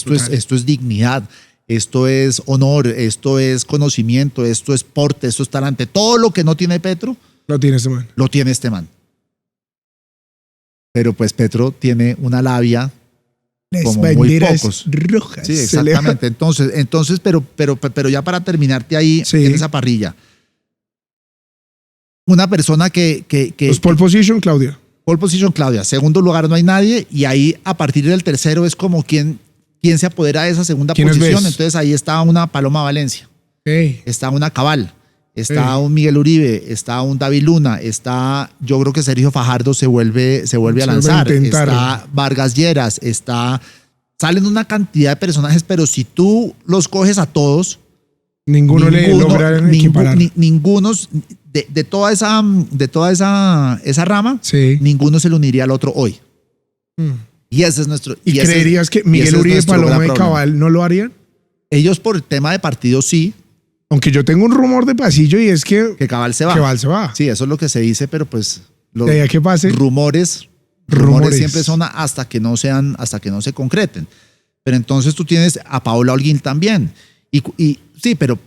esto es dignidad. Esto es honor, esto es conocimiento, esto es porte, esto es talante. Todo lo que no tiene Petro, lo tiene este man. Lo tiene este man. Pero pues Petro tiene una labia como muy pocos. Rojas. Sí, exactamente. Entonces, pero ya para terminarte ahí en esa parrilla. Una persona que pues pole position, Claudia. Pole position, Claudia. Segundo lugar no hay nadie y ahí a partir del tercero es como quién se apodera de esa segunda posición. Entonces ahí está una Paloma Valencia, está una Cabal, está un Miguel Uribe, está un David Luna, yo creo que Sergio Fajardo se vuelve a lanzar, está Vargas Lleras, salen una cantidad de personajes, pero si tú los coges a todos, ninguno le logra equiparar. Ninguno de toda esa rama, ninguno se le uniría al otro hoy. Y ese es nuestro... ¿Y creerías que Miguel Uribe, Paloma y Cabal no lo harían? Ellos por el tema de partido sí. Aunque yo tengo un rumor de pasillo y es que Cabal se va. Cabal se va. Sí, eso es lo que se dice, pero pues... ¿De ahí qué pase? Rumores siempre son hasta que no se concreten. Pero entonces tú tienes a Paola Holguín también. Y sí, pero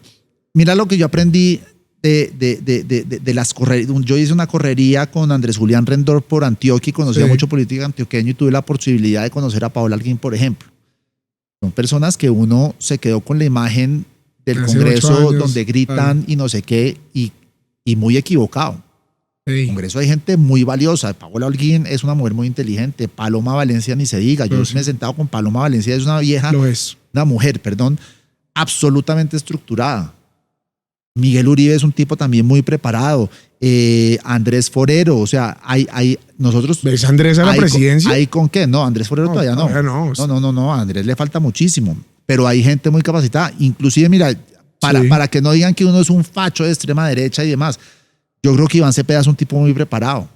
mira lo que yo aprendí de las correrías. Yo hice una correría con Andrés Julián Rendón por Antioquia y conocía mucho política antioqueño y tuve la posibilidad de conocer a Paola Holguín, por ejemplo. Son personas que uno se quedó con la imagen del Congreso donde gritan y no sé qué y muy equivocado. En el Congreso hay gente muy valiosa. Paola Holguín es una mujer muy inteligente. Paloma Valencia ni se diga. Yo me he sentado con Paloma Valencia, es una vieja, una mujer, absolutamente estructurada. Miguel Uribe es un tipo también muy preparado. Andrés Forero, o sea, nosotros... ¿Ves Andrés a la presidencia? ¿Hay con qué? No, Andrés Forero todavía no. No, a Andrés le falta muchísimo. Pero hay gente muy capacitada. Inclusive, mira, para que no digan que uno es un facho de extrema derecha y demás, yo creo que Iván Cepeda es un tipo muy preparado.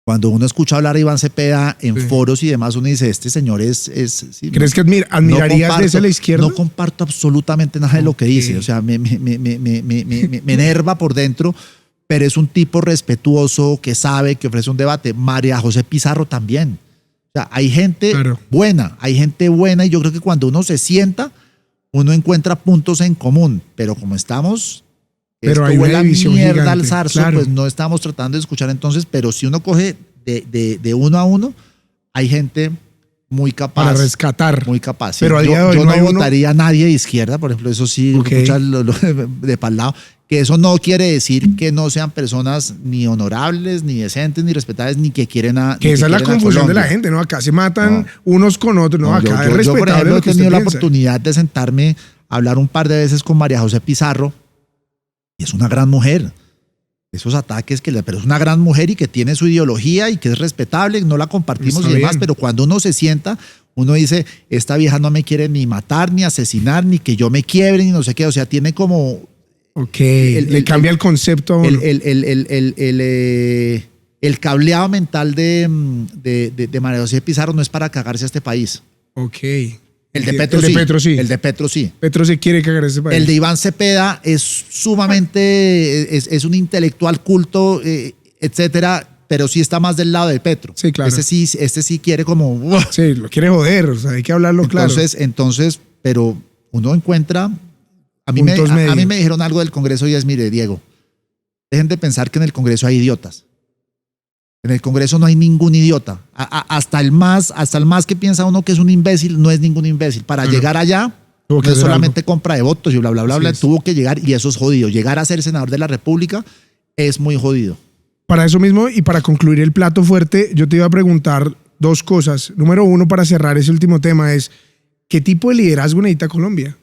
Cuando uno escucha hablar a Iván Cepeda en foros y demás, uno dice, este señor es sí, ¿crees que admirarías de esa la izquierda? No comparto absolutamente nada de lo que dice. O sea, me enerva por dentro, pero es un tipo respetuoso, que sabe, que ofrece un debate. María José Pizarro también. O sea, hay gente buena y yo creo que cuando uno se sienta, uno encuentra puntos en común. Pero como estamos... Pero hay una división gigante, al zarzo, pues no estamos tratando de escuchar entonces, pero si uno coge de uno a uno, hay gente muy capaz. Para rescatar. Muy capaz. Sí. Pero a día de hoy yo no votaría a nadie de izquierda, por ejemplo, eso sí, de pal lado, que eso no quiere decir que no sean personas ni honorables, ni decentes, ni respetables, ni que quieren a... Que esa es la confusión de la gente, ¿no? Acá se matan unos con otros, ¿no? Acá es respetable. Yo, por ejemplo, he tenido la oportunidad de sentarme a hablar un par de veces con María José Pizarro, Y es una gran mujer. Esos ataques pero es una gran mujer y que tiene su ideología y que es respetable, no la compartimos Está y demás, bien. pero cuando uno se sienta, uno dice, esta vieja no me quiere ni matar, ni asesinar, ni que yo me quiebre, ni no sé qué. O sea, tiene como Ok, le cambia el concepto a uno. el cableado mental de María José Pizarro no es para cagarse a este país. Ok. El de Petro sí. El de Petro sí. Petro se quiere cagar ese país. El de Iván Cepeda es sumamente, es un intelectual culto, etcétera, pero sí está más del lado de Petro. Sí, claro. Este sí quiere como... ¡Uah! Sí, lo quiere joder, o sea, hay que hablarlo claro. Entonces, pero uno encuentra... A mí Puntos medios. me dijeron algo del Congreso y es, mire, Diego, dejen de pensar que en el Congreso hay idiotas. En el Congreso no hay ningún idiota. Hasta el más que piensa uno que es un imbécil, no es ningún imbécil. Para llegar allá, Tuvo que no es hacer solamente compra de votos y bla, bla, bla, Así bla. es. Tuvo que llegar y eso es jodido. Llegar a ser senador de la República es muy jodido. Para eso mismo y para concluir el plato fuerte, yo te iba a preguntar dos cosas. Número uno, para cerrar ese último tema, es ¿qué tipo de liderazgo necesita Colombia?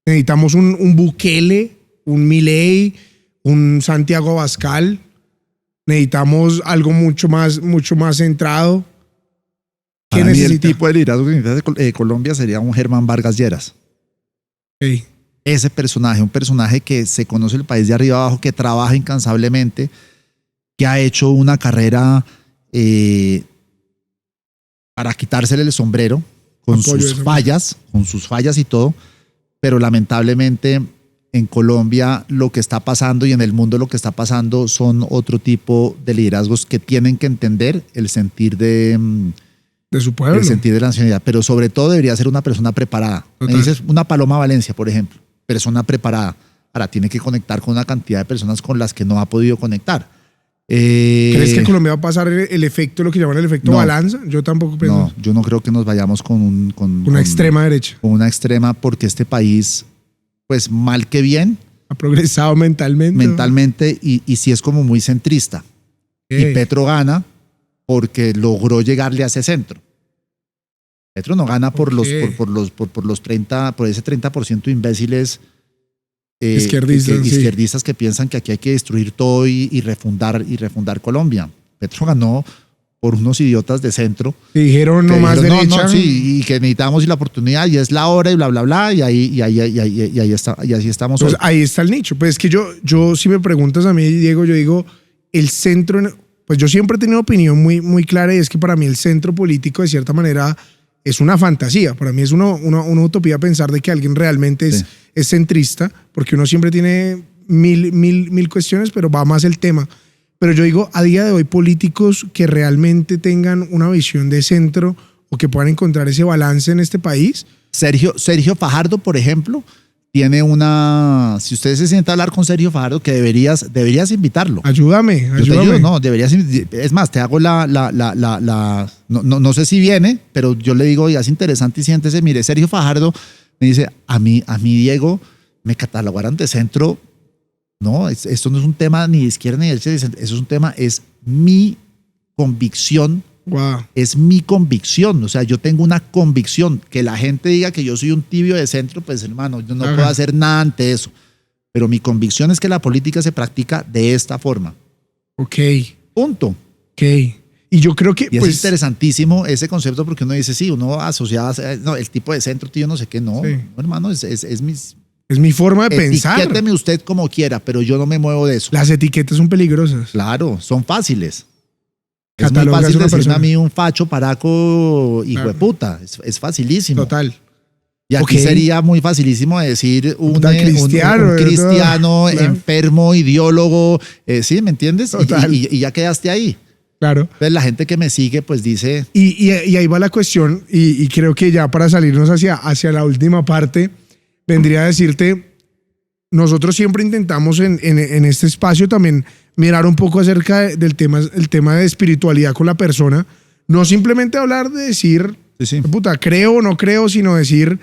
¿Necesitamos un Bukele, un Milei, un Santiago Abascal? ¿Necesitamos algo mucho más centrado? ¿Qué Para mí el necesita? tipo de liderazgo que necesita Colombia sería un Germán Vargas Lleras. Ok. Ese personaje, un personaje que se conoce el país de arriba abajo, que trabaja incansablemente, que ha hecho una carrera para quitársele el sombrero con Apoyo sus fallas y todo, pero lamentablemente en Colombia lo que está pasando y en el mundo lo que está pasando son otro tipo de liderazgos que tienen que entender el sentir de De su pueblo. el sentir de la nacionalidad, pero sobre todo debería ser una persona preparada. Total. Me dices una Paloma Valencia, por ejemplo, persona preparada. Ahora tiene que conectar con una cantidad de personas con las que no ha podido conectar. ¿Crees que Colombia va a pasar el efecto, lo que llaman el efecto No. balanza? Yo tampoco pienso. No, yo no creo que nos vayamos con Una extrema derecha. con una extrema, porque este país, pues mal que bien, Ha progresado mentalmente. y sí es como muy centrista. Y Petro gana porque logró llegarle a ese centro. Petro no gana por Ok. los 30, por ese 30% de imbéciles Izquierdistas, sí. izquierdistas que piensan que aquí hay que destruir todo y refundar Colombia. Petro ganó por unos idiotas de centro. Que dijeron no que más dijeron, derecha. no, sí, y que necesitamos y la oportunidad y es la hora y bla, bla, bla, y ahí está, y así estamos hoy. Entonces, ahí está el nicho. Pues es que yo si me preguntas a mí, Diego, yo digo, el centro, pues yo siempre he tenido una opinión muy clara y es que para mí el centro político de cierta manera es una fantasía. Para mí es una utopía pensar de que alguien realmente Sí. es centrista, porque uno siempre tiene mil cuestiones, pero va más el tema. Pero yo digo, a día de hoy, políticos que realmente tengan una visión de centro o que puedan encontrar ese balance en este país. Sergio Fajardo, por ejemplo, tiene si usted se sienta a hablar con Sergio Fajardo, que deberías invitarlo. Ayúdame. Yo te ayudo, no, es más, te hago no sé si viene, pero yo le digo, ya es interesante y siéntese, mire, Sergio Fajardo me dice, a mí Diego, me catalogaran de centro, no, esto no es un tema ni de izquierda ni de derecha, eso es un tema, es mi convicción. Wow. Es mi convicción, o sea, yo tengo una convicción. Que la gente diga que yo soy un tibio de centro, pues hermano, yo no puedo hacer nada ante eso. Pero mi convicción es que la política se practica de esta forma. Ok. Punto. Ok. Y yo creo que Y pues, es interesantísimo ese concepto porque uno dice, sí, uno asociado, no, el tipo de centro, tío, no sé qué, no. Sí. No, hermano, es mi forma de pensar. etiquéteme usted como quiera, pero yo no me muevo de eso. Las etiquetas son peligrosas. Claro, son fáciles. Es muy Catalogas fácil a una decirme persona. a mí un facho, paraco, hijo Claro. de puta. Es facilísimo. Total. Y aquí Ok. sería muy facilísimo decir un cristiano, cristiano claro. enfermo, ideólogo, ¿sí? ¿Me entiendes? Total. Y ya quedaste ahí. Claro. Entonces la gente que me sigue pues dice, Y ahí va la cuestión, y creo que ya para salirnos hacia la última parte, vendría a decirte, nosotros siempre intentamos en este espacio también mirar un poco acerca el tema de espiritualidad con la persona, no simplemente hablar de decir, sí. puta, creo o no creo, sino decir,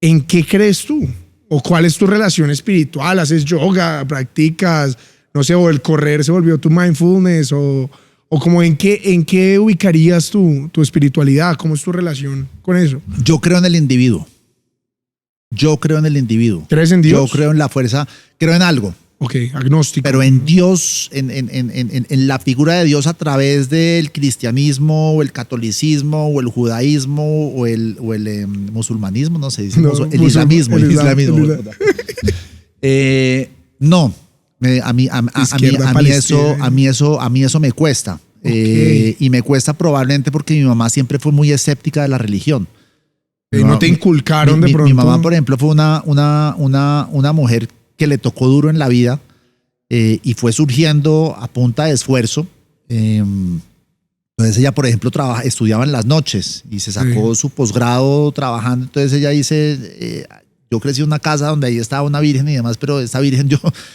¿en qué crees tú? ¿O cuál es tu relación espiritual? ¿Haces yoga? ¿Practicas? No sé, o el correr se volvió tu mindfulness, o como en qué ubicarías tu espiritualidad, ¿cómo es tu relación con eso? yo creo en el individuo. ¿Crees en Dios? Yo creo en la fuerza, creo en algo. Ok, agnóstico. Pero en Dios, en la figura de Dios a través del cristianismo o el catolicismo o el judaísmo o el musulmanismo, no sé, el islamismo. No, a mí eso me cuesta. Okay. Y me cuesta probablemente porque mi mamá siempre fue muy escéptica de la religión. ¿No te inculcaron de pronto? Mi mamá, por ejemplo, fue una mujer que le tocó duro en la vida y fue surgiendo a punta de esfuerzo. Entonces ella, por ejemplo, estudiaba en las noches y se sacó su posgrado trabajando. Entonces ella dice, yo crecí en una casa donde ahí estaba una virgen y demás, pero esta virgen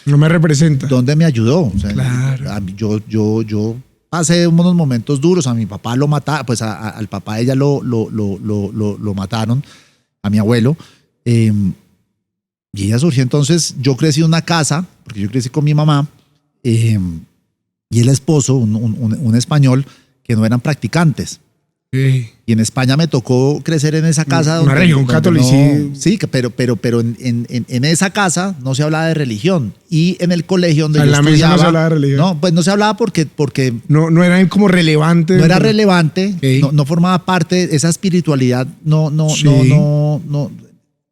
no me representa. ¿Dónde me ayudó? O sea, claro. Yo pasé unos momentos duros. A mi papá lo mataron, pues al papá de ella lo mataron, a mi abuelo. Y ella surgió. Entonces yo crecí en una casa, porque yo crecí con mi mamá, y el esposo, un español, que no eran practicantes. Sí. Y en España me tocó crecer en esa casa. Una región católica. No, sí, pero en esa casa no se hablaba de religión. Y en el colegio donde yo estudiaba, mesa no se hablaba de religión. No, pues no se hablaba porque no era como relevante. No era relevante, okay. no formaba parte de esa espiritualidad. Sí. No.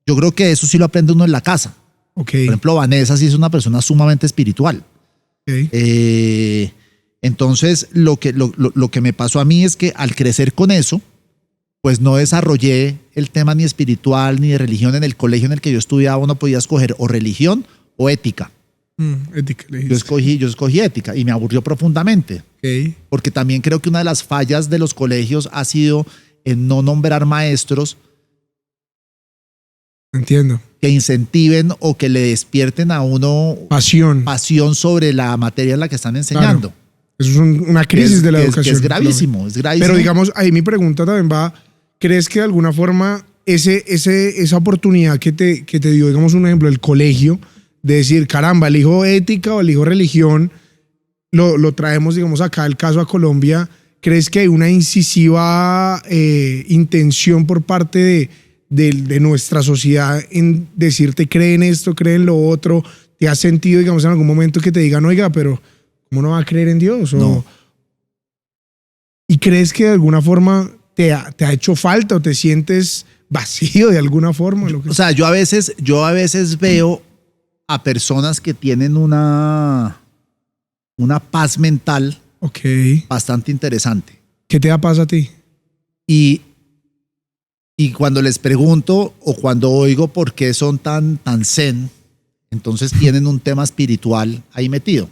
Yo creo que eso sí lo aprende uno en la casa. Okay. Por ejemplo, Vanessa sí es una persona sumamente espiritual. Okay. Entonces, lo que me pasó a mí es que al crecer con eso, pues no desarrollé el tema ni espiritual ni de religión. En el colegio en el que yo estudiaba uno podía escoger o religión o ética. Ética. Yo escogí ética y me aburrió profundamente. Okay. Porque también creo que una de las fallas de los colegios ha sido en no nombrar maestros. Entiendo. Que incentiven o que le despierten a uno pasión sobre la materia en la que están enseñando. Claro. Eso es una crisis de la educación. Es gravísimo. Pero digamos, ahí mi pregunta también va, ¿crees que de alguna forma esa oportunidad que te dio, digamos un ejemplo, el colegio, de decir, caramba, elijo ética o elijo religión, lo traemos, digamos, acá el caso a Colombia, ¿crees que hay una incisiva intención por parte de nuestra sociedad en decirte cree en esto, cree en lo otro? ¿Te has sentido, digamos, en algún momento que te digan, oiga, pero ¿cómo no va a creer en Dios? No. ¿Y crees que de alguna forma te ha hecho falta o te sientes vacío de alguna forma? O sea, yo a veces veo a personas que tienen una paz mental bastante interesante. ¿Qué te da paz a ti? Y cuando les pregunto o cuando oigo por qué son tan zen, entonces tienen un tema espiritual ahí metido.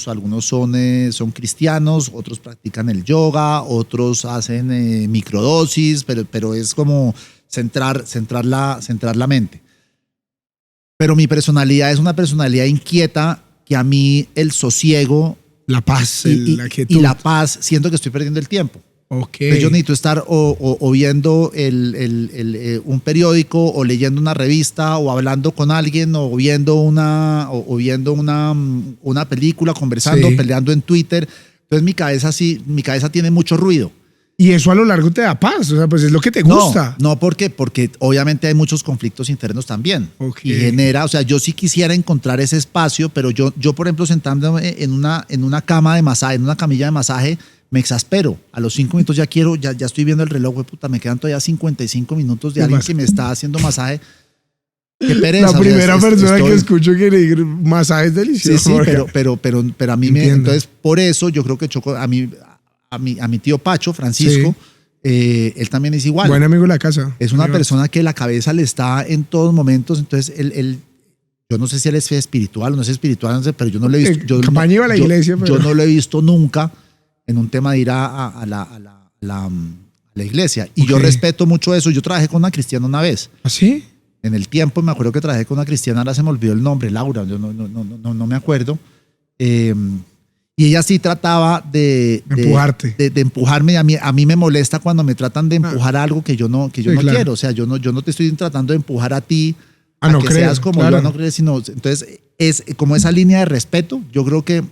Algunos son cristianos, otros practican el yoga, otros hacen microdosis, pero es como centrar la mente. Pero mi personalidad es una personalidad inquieta que a mí el sosiego, la paz y la paz, siento que estoy perdiendo el tiempo. Entonces yo necesito estar o viendo un periódico o leyendo una revista o hablando con alguien o viendo una película, conversando, peleando en Twitter. Entonces mi cabeza tiene mucho ruido. Y eso a lo largo te da paz, o sea, pues es lo que te gusta. No, porque obviamente hay muchos conflictos internos también. Y genera, o sea, yo sí quisiera encontrar ese espacio, pero yo por ejemplo, sentándome en una cama de masaje, en una camilla de masaje, me exaspero. A los 5 minutos ya estoy viendo el reloj, puta, me quedan todavía 55 minutos de alguien que me está haciendo masaje. Qué pereza. La primera persona que escucho que le diga masaje es delicioso. Sí, pero a mí entonces, por eso yo creo que choco a mi tío Pacho, Francisco, él también es igual. Buen amigo de la casa. Es una persona que la cabeza le está en todos momentos, entonces él yo no sé si él es espiritual o no es espiritual, no sé, pero yo no lo he visto. Yo no lo he visto nunca en un tema de ir a la iglesia. Y yo respeto mucho eso. Yo trabajé con una cristiana una vez. ¿Ah, sí? En el tiempo me acuerdo que trabajé con una cristiana, ahora se me olvidó el nombre, Laura, yo no me acuerdo. Y ella sí trataba de empujarte. De empujarme. A mí me molesta cuando me tratan de empujar algo que yo no quiero. O sea, yo no te estoy tratando de empujar a ti a no que creer, seas como yo no crees, sino entonces es como esa línea de respeto. Yo creo que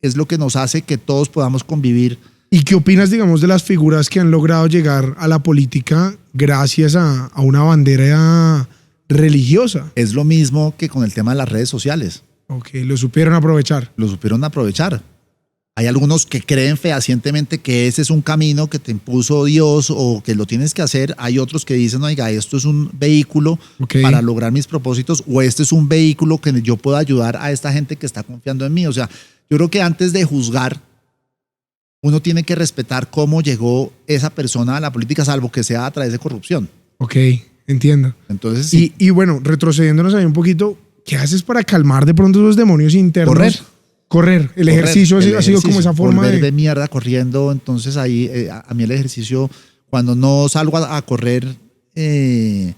es lo que nos hace que todos podamos convivir. ¿Y qué opinas, digamos, de las figuras que han logrado llegar a la política gracias a una bandera religiosa? Es lo mismo que con el tema de las redes sociales. Ok, lo supieron aprovechar. Lo supieron aprovechar. Hay algunos que creen fehacientemente que ese es un camino que te impuso Dios o que lo tienes que hacer. Hay otros que dicen, oiga, esto es un vehículo para lograr mis propósitos, o este es un vehículo que yo puedo ayudar a esta gente que está confiando en mí. O sea, yo creo que antes de juzgar, uno tiene que respetar cómo llegó esa persona a la política, salvo que sea a través de corrupción. Ok, entiendo. Entonces, sí. Y bueno, retrocediéndonos ahí un poquito, ¿qué haces para calmar de pronto esos demonios internos? Correr. El ejercicio ha sido como esa forma de mierda corriendo. Entonces ahí a mí el ejercicio, cuando no salgo a correr, pues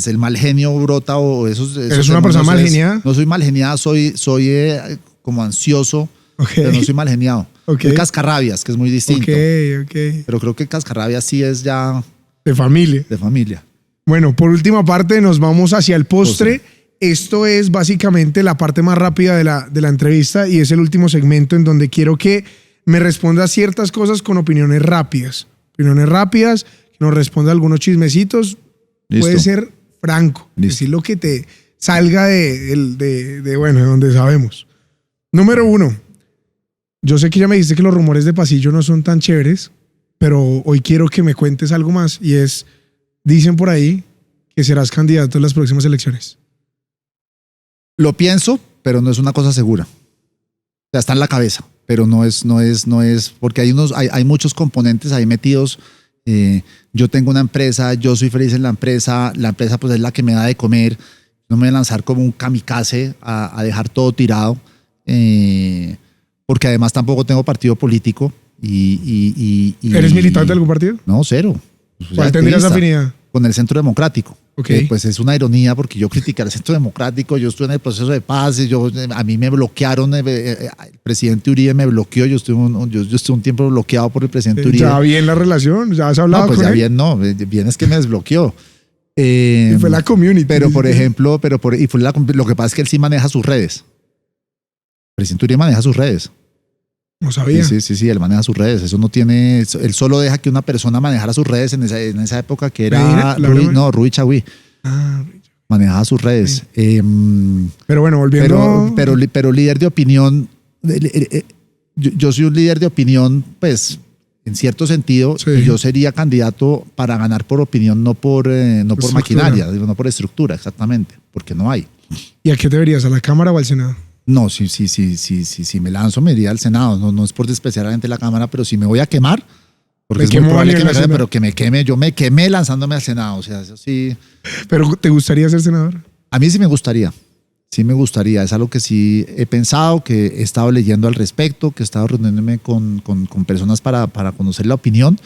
el mal genio brota o esos ¿Eres una persona mal geniada? No soy mal geniada, soy como ansioso, pero no soy mal geniado. Soy cascarrabias, que es muy distinto. Pero creo que el cascarrabias sí es ya... De familia. De familia. Bueno, por última parte nos vamos hacia el postre. Esto es básicamente la parte más rápida de la entrevista y es el último segmento en donde quiero que me responda ciertas cosas con opiniones rápidas. Opiniones rápidas, que nos responda algunos chismecitos. Listo. Puede ser franco, decir lo que te salga de donde sabemos. Número 1. Yo sé que ya me dijiste que los rumores de pasillo no son tan chéveres, pero hoy quiero que me cuentes algo más y es, dicen por ahí que serás candidato en las próximas elecciones. Lo pienso, pero no es una cosa segura. O sea, está en la cabeza, pero no es, porque hay muchos componentes ahí metidos. Yo tengo una empresa, yo soy feliz en la empresa pues es la que me da de comer. No me voy a lanzar como un kamikaze a dejar todo tirado, porque además tampoco tengo partido político. ¿Eres militante de algún partido? No, cero. ¿Cuál tendrías afinidad? Con el Centro Democrático. Okay. Pues es una ironía porque yo critiqué al Centro Democrático, yo estuve en el proceso de paz, a mí me bloquearon, el presidente Uribe me bloqueó, yo estuve un tiempo bloqueado por el presidente Uribe. ¿Ya bien la relación? ¿Ya has hablado con él? No, pues ya bien es que me desbloqueó. Y fue la community. Pero por ejemplo, lo que pasa es que él sí maneja sus redes. El presidente Uribe maneja sus redes. No sabía. Sí, él maneja sus redes. Eso no tiene. Él solo deja que una persona manejara sus redes en esa época que era. Ruy Chagüí. Manejaba sus redes. Sí. Pero bueno, volviendo. Pero líder de opinión. Yo soy un líder de opinión, pues, en cierto sentido, y yo sería candidato para ganar por opinión, no por maquinaria, no por estructura, exactamente, porque no hay. ¿Y a qué te verías? ¿A la Cámara o al Senado? No, sí, me lanzo, me iría al Senado. No es por despreciar a la gente de la Cámara, pero si me voy a quemar, porque es muy probable que me queme, pero que me queme, yo me quemé lanzándome al Senado. O sea, eso sí. ¿Pero te gustaría ser senador? A mí sí me gustaría. Sí me gustaría. Es algo que sí he pensado, que he estado leyendo al respecto, que he estado reuniéndome con personas para conocer la opinión.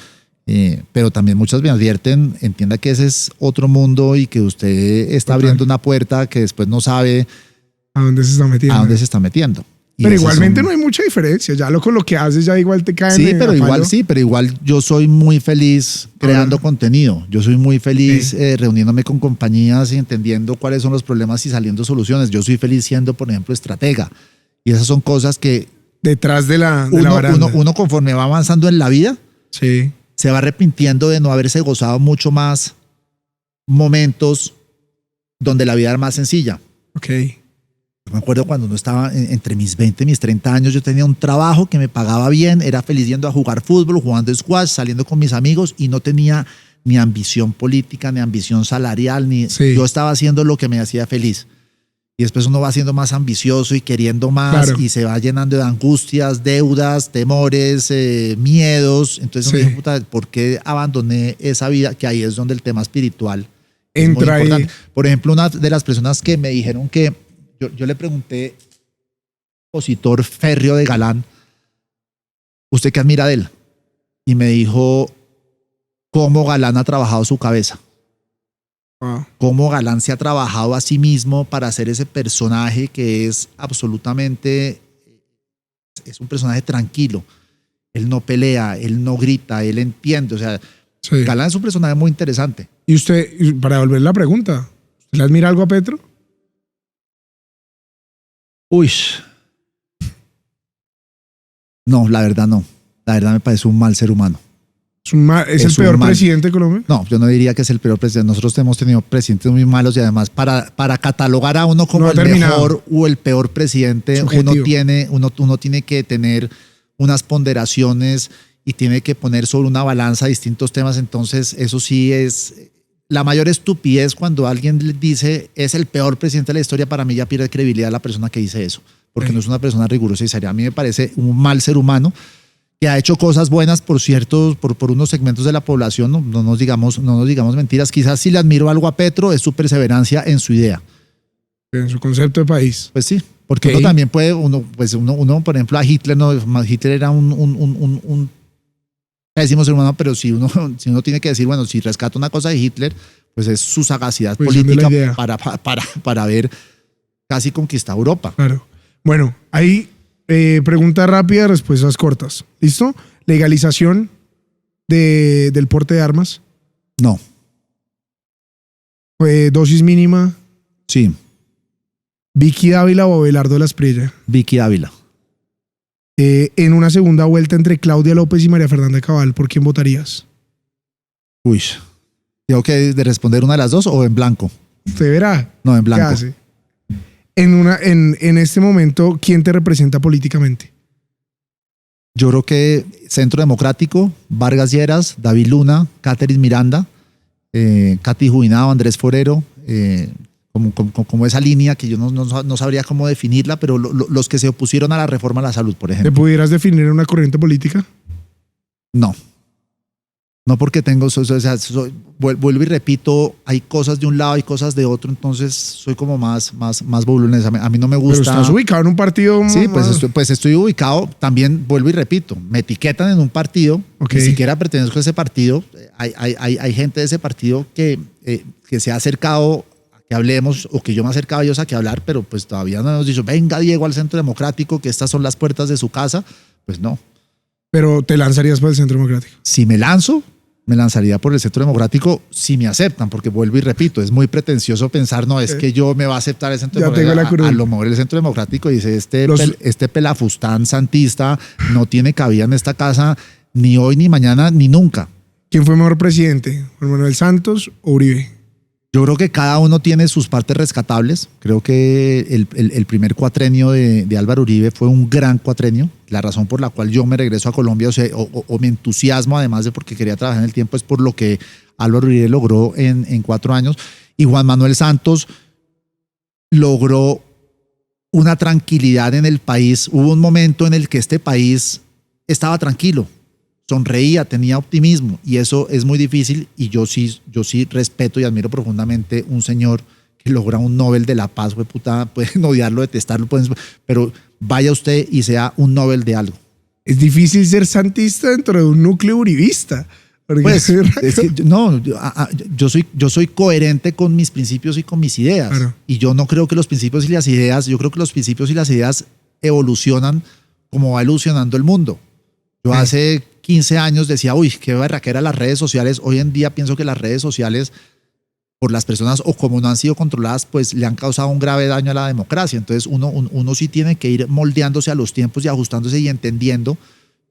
Pero también muchas me advierten, entienda que ese es otro mundo y que usted está abriendo una puerta que después no sabe ¿a dónde se está metiendo? Y pero igualmente no hay mucha diferencia. Ya con lo que haces ya igual te caen. Pero igual yo soy muy feliz creando contenido. Yo soy muy feliz reuniéndome con compañías y entendiendo cuáles son los problemas y saliendo soluciones. Yo soy feliz siendo, por ejemplo, estratega. Y esas son cosas que detrás de la baranda. Uno conforme va avanzando en la vida, se va arrepintiendo de no haberse gozado mucho más momentos donde la vida era más sencilla. Me acuerdo cuando no estaba entre mis 20 y mis 30 años, yo tenía un trabajo que me pagaba bien, era feliz yendo a jugar fútbol, jugando squash, saliendo con mis amigos y no tenía ni ambición política, ni ambición salarial, yo estaba haciendo lo que me hacía feliz. Y después uno va siendo más ambicioso y queriendo más y se va llenando de angustias, deudas, temores, miedos. Entonces me dije, puta, ¿por qué abandoné esa vida? Que ahí es donde el tema espiritual es muy importante. Por ejemplo, una de las personas que me dijeron que yo le pregunté, compositor férreo de Galán, ¿usted qué admira de él? Y me dijo, cómo Galán ha trabajado su cabeza. Cómo Galán se ha trabajado a sí mismo para hacer ese personaje que es absolutamente, es un personaje tranquilo. Él no pelea, él no grita, él entiende. O sea, Galán es un personaje muy interesante. Y usted, para devolver la pregunta, ¿usted le admira algo a Petro? Uy. No, la verdad no. La verdad me parece un mal ser humano. Es el peor presidente de Colombia. No, yo no diría que es el peor presidente. Nosotros hemos tenido presidentes muy malos y además para catalogar a uno como el mejor o el peor presidente, uno tiene que tener unas ponderaciones y tiene que poner sobre una balanza distintos temas. Entonces, eso sí es la mayor estupidez cuando alguien dice es el peor presidente de la historia. Para mí ya pierde credibilidad la persona que dice eso, porque no es una persona rigurosa y seria. A mí me parece un mal ser humano que ha hecho cosas buenas por unos segmentos de la población, no nos digamos mentiras. Quizás si le admiro algo a Petro es su perseverancia en su idea. En su concepto de país. Pues sí, porque uno también puede, uno, por ejemplo, a Hitler, no, Hitler era un pésimo ser humano, pero si uno tiene que decir, bueno, si rescata una cosa de Hitler, pues es su sagacidad política para haber casi conquistado Europa. Claro. Bueno, ahí pregunta rápida, respuestas cortas. ¿Listo? ¿Legalización del porte de armas? No. ¿Dosis mínima? Sí. ¿Vicky Dávila o Abelardo de la Espriella? Vicky Dávila. En una segunda vuelta entre Claudia López y María Fernanda Cabal, ¿por quién votarías? Uy, ¿tengo que responder una de las dos o en blanco? Usted verá. No, en blanco. ¿Qué hace? En este momento, ¿quién te representa políticamente? Yo creo que Centro Democrático, Vargas Lleras, David Luna, Catherine Miranda, Katy Jubinado, Andrés Forero, como esa línea que yo no sabría cómo definirla, pero los que se opusieron a la reforma a la salud, por ejemplo. ¿Te pudieras definir en una corriente política? No. No porque vuelvo y repito, hay cosas de un lado, hay cosas de otro, entonces soy como más bolulés. A mí no me gusta. Pero estás ubicado en un partido. Sí, pues estoy ubicado, también vuelvo y repito, me etiquetan en un partido, ni siquiera pertenezco a ese partido. Hay gente de ese partido que se ha acercado a que hablemos, o que yo me he acercado a ellos a que hablar, pero pues todavía no hemos dicho, venga Diego al Centro Democrático, que estas son las puertas de su casa. Pues no. Pero te lanzarías por el Centro Democrático. Si me lanzo, me lanzaría por el Centro Democrático si me aceptan, porque vuelvo y repito, es muy pretencioso pensar, no, es que yo me va a aceptar el Centro Democrático. A lo mejor el Centro Democrático dice, este pelafustán santista no tiene cabida en esta casa ni hoy, ni mañana, ni nunca. ¿Quién fue mejor presidente? ¿Juan Manuel Santos o Uribe? Yo creo que cada uno tiene sus partes rescatables. Creo que el primer cuatrenio de Álvaro Uribe fue un gran cuatrenio. La razón por la cual yo me regreso a Colombia o me entusiasmo, además de porque quería trabajar en el tiempo, es por lo que Álvaro Uribe logró en 4 años. Y Juan Manuel Santos logró una tranquilidad en el país. Hubo un momento en el que este país estaba tranquilo, sonreía, tenía optimismo, y eso es muy difícil. Y yo sí respeto y admiro profundamente un señor que logra un Nobel de la Paz. Pueden odiarlo, detestarlo, pero vaya usted y sea un Nobel de algo. Es difícil ser santista dentro de un núcleo uribista. Pues, yo soy coherente con mis principios y con mis ideas. Claro. Y yo no creo que los principios y las ideas, yo creo que los principios y las ideas evolucionan como va evolucionando el mundo. Yo hace 15 años decía, uy, qué barraquera las redes sociales. Hoy en día pienso que las redes sociales, por las personas o como no han sido controladas, pues le han causado un grave daño a la democracia. Entonces uno sí tiene que ir moldeándose a los tiempos y ajustándose y entendiendo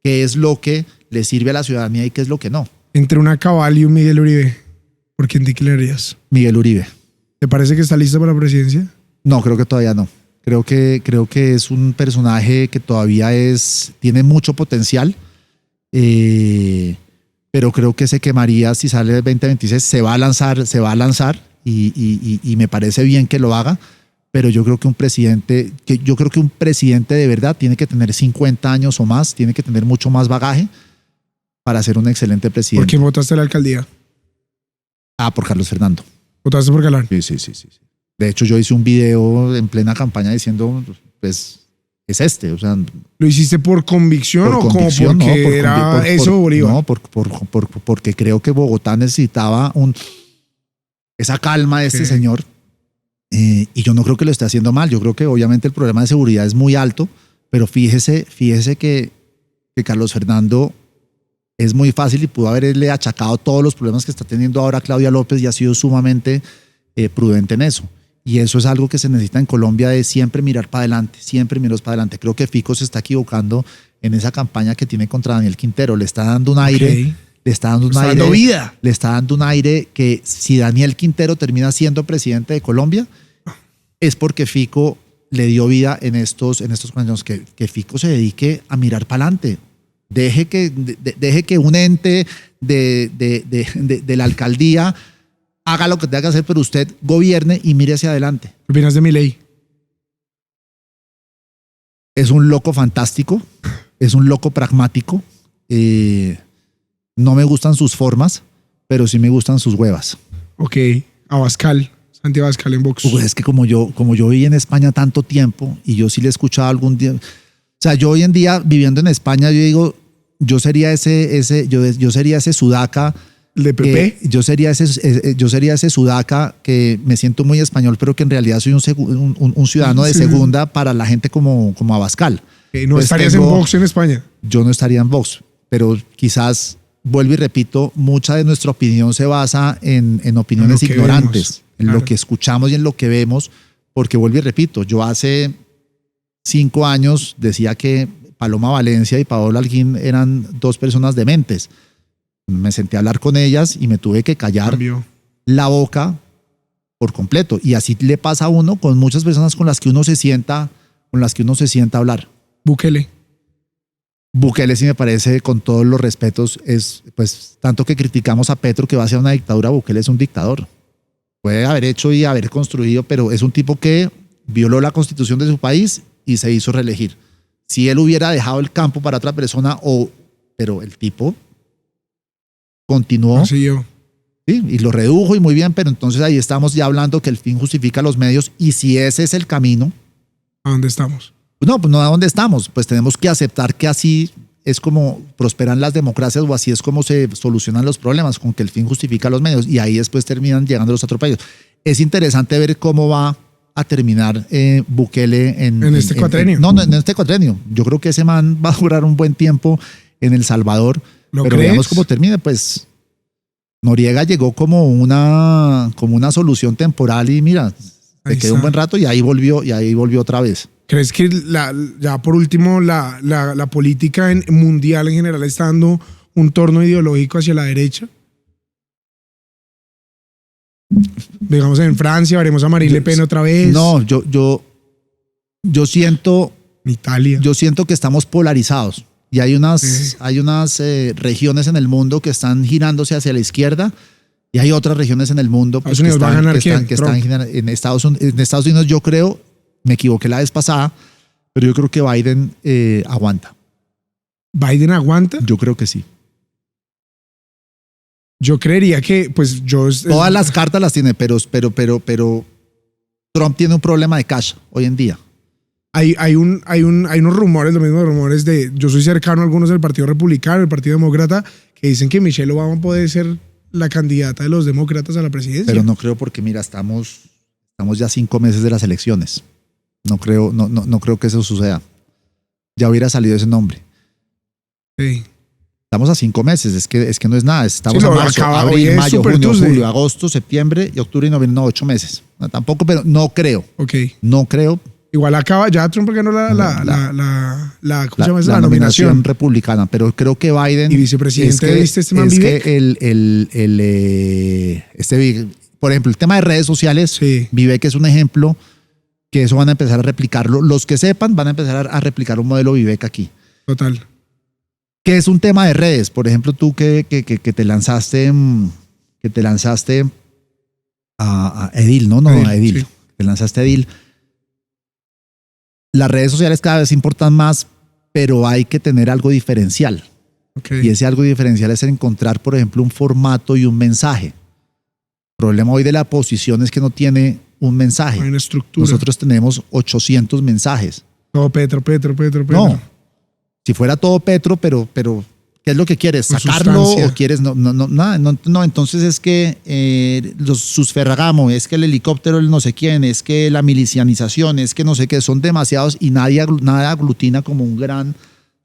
qué es lo que le sirve a la ciudadanía y qué es lo que no. Entre una Cabal y un Miguel Uribe, ¿por quién te inclinarías? Miguel Uribe. ¿Te parece que está listo para la presidencia? No, creo que todavía no. Creo que es un personaje que todavía tiene mucho potencial. Pero creo que se quemaría si sale el 2026. Se va a lanzar y me parece bien que lo haga, pero yo creo que un presidente de verdad tiene que tener 50 años o más, tiene que tener mucho más bagaje para ser un excelente presidente. ¿Por quién votaste en la alcaldía? Por Carlos Fernando. ¿Votaste por Galán? Sí. De hecho, yo hice un video en plena campaña diciendo, pues, es o sea, ¿lo hiciste por convicción o como porque era eso Bolívar? No, porque creo que Bogotá necesitaba esa calma de este señor, y yo no creo que lo esté haciendo mal. Yo creo que obviamente el problema de seguridad es muy alto, pero fíjese que Carlos Fernando es muy fácil y pudo haberle achacado todos los problemas que está teniendo ahora Claudia López y ha sido sumamente prudente en eso. Y eso es algo que se necesita en Colombia, de siempre mirar para adelante, siempre mirar para adelante. Creo que Fico se está equivocando en esa campaña que tiene contra Daniel Quintero. Le está dando un aire, le está dando un Está aire, dando vida. le está dando un aire que si Daniel Quintero termina siendo presidente de Colombia, es porque Fico le dio vida en estos años, que Fico se dedique a mirar para adelante. Deje que un ente de la alcaldía haga lo que tenga que hacer, pero usted gobierne y mire hacia adelante. ¿Qué opinas de Milei? Es un loco fantástico, es un loco pragmático. No me gustan sus formas, pero sí me gustan sus huevas. Ok, Abascal, Santi Abascal en Vox. Pues es que como yo viví en España tanto tiempo y yo sí le he escuchado algún día. O sea, yo hoy en día viviendo en España, yo digo, yo sería ese sudaca. ¿El de PP? Yo sería ese sudaca que me siento muy español, pero que en realidad soy un ciudadano de segunda para la gente como Abascal. No Pues estarías en Vox en España. Yo no estaría en Vox, pero quizás, vuelvo y repito, mucha de nuestra opinión se basa en opiniones ignorantes, vemos, claro. en lo que escuchamos y en lo que vemos, porque vuelvo y repito, yo hace 5 años decía que Paloma Valencia y Paola Holguín eran 2 personas dementes. Me senté a hablar con ellas y me tuve que callar la boca por completo. Y así le pasa a uno con muchas personas con las que uno se sienta a hablar. Bukele sí me parece, con todos los respetos, es pues tanto que criticamos a Petro que va hacia una dictadura, Bukele es un dictador. Puede haber hecho y haber construido, pero es un tipo que violó la constitución de su país y se hizo reelegir. Si él hubiera dejado el campo para otra persona, pero el tipo continuó. Sí, Y lo redujo y muy bien, pero entonces ahí estamos ya hablando que el fin justifica los medios, y si ese es el camino, ¿a dónde estamos? No, pues no a dónde estamos, pues tenemos que aceptar que así es como prosperan las democracias, o así es como se solucionan los problemas, con que el fin justifica los medios, y ahí después terminan llegando los atropellos. Es interesante ver cómo va a terminar Bukele en este cuatrenio. No, en este cuatrenio. Yo creo que ese man va a durar un buen tiempo en El Salvador, pero veamos cómo termina. Pues Noriega llegó como una solución temporal y mira, se quedó un buen rato y ahí volvió otra vez. ¿Crees que ya por último la política mundial en general está dando un torno ideológico hacia la derecha? Digamos en Francia veremos a Marine Le Pen otra vez. No, yo siento Italia. Yo siento que estamos polarizados y hay unas regiones en el mundo que están girándose hacia la izquierda y hay otras regiones en el mundo pues, que están girando. En Estados Unidos yo creo, me equivoqué la vez pasada, pero yo creo que Biden aguanta. ¿Biden aguanta? Yo creo que sí. Yo creería que, pues todas las cartas las tiene, pero Trump tiene un problema de cash hoy en día. Hay unos rumores, los mismos rumores yo soy cercano a algunos del Partido Republicano, del Partido Demócrata, que dicen que Michelle Obama puede ser la candidata de los demócratas a la presidencia. Pero no creo, porque mira, estamos ya 5 meses de las elecciones. No creo que eso suceda. Ya hubiera salido ese nombre. Sí. Estamos a 5 meses, es que no es nada. Estamos a marzo, abril, mayo, junio, julio, agosto, septiembre y octubre y noviembre, no, 8 meses. No, tampoco, pero no creo. Ok. No creo. Igual acaba, ya Trump ganó la nominación republicana, pero creo que Biden... Y vicepresidente, por ejemplo, el tema de redes sociales, sí. Vivek es un ejemplo que eso van a empezar a replicarlo. Los que sepan van a empezar a replicar un modelo Vivek aquí. Total. Que es un tema de redes. Por ejemplo, tú que te lanzaste a Edil, ¿no? A Edil. Sí. Te lanzaste a Edil. Las redes sociales cada vez importan más, pero hay que tener algo diferencial. Okay. Y ese algo diferencial es encontrar, por ejemplo, un formato y un mensaje. El problema hoy de la oposición es que no tiene un mensaje. Hay una estructura. Nosotros tenemos 800 mensajes. Todo Petro. No. Si fuera todo Petro, pero ¿qué es lo que quieres? ¿Sacarlo o quieres? No, entonces es que sus Ferragamo, es que el helicóptero, el no sé quién, es que la milicianización, es que no sé qué, son demasiados y nada aglutina como un gran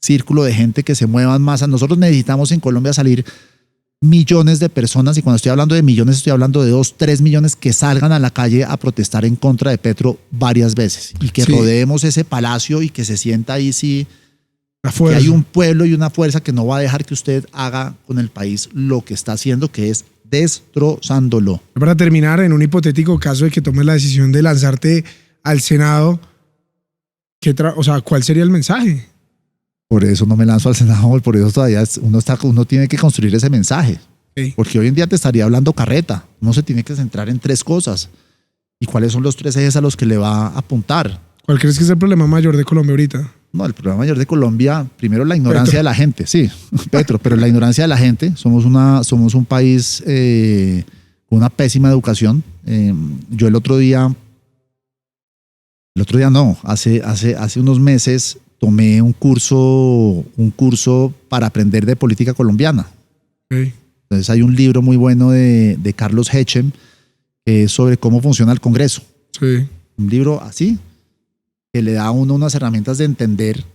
círculo de gente que se mueva en masa. Nosotros necesitamos en Colombia salir millones de personas, y cuando estoy hablando de millones estoy hablando de 2, 3 millones que salgan a la calle a protestar en contra de Petro varias veces y que rodeemos ese palacio y que se sienta ahí sí La Que fuerza. hay un pueblo y una fuerza que no va a dejar que usted haga con el país lo que está haciendo, que es destrozándolo. Para terminar, en un hipotético caso de que tomes la decisión de lanzarte al Senado, o sea, ¿cuál sería el mensaje? Por eso no me lanzo al Senado, por eso todavía uno tiene que construir ese mensaje. Okay. Porque hoy en día te estaría hablando carreta. Uno se tiene que centrar en 3 cosas. ¿Y cuáles son los 3 ejes a los que le va a apuntar? ¿Cuál crees que es el problema mayor de Colombia ahorita? No, el problema mayor de Colombia, primero la ignorancia de la gente, sí, Petro, pero la ignorancia de la gente. Somos un país con una pésima educación. Yo el otro día no, hace unos meses tomé un curso para aprender de política colombiana. Okay. Entonces hay un libro muy bueno de Carlos Hechem que es sobre cómo funciona el Congreso. Sí. Un libro así, que le da a uno unas herramientas de entender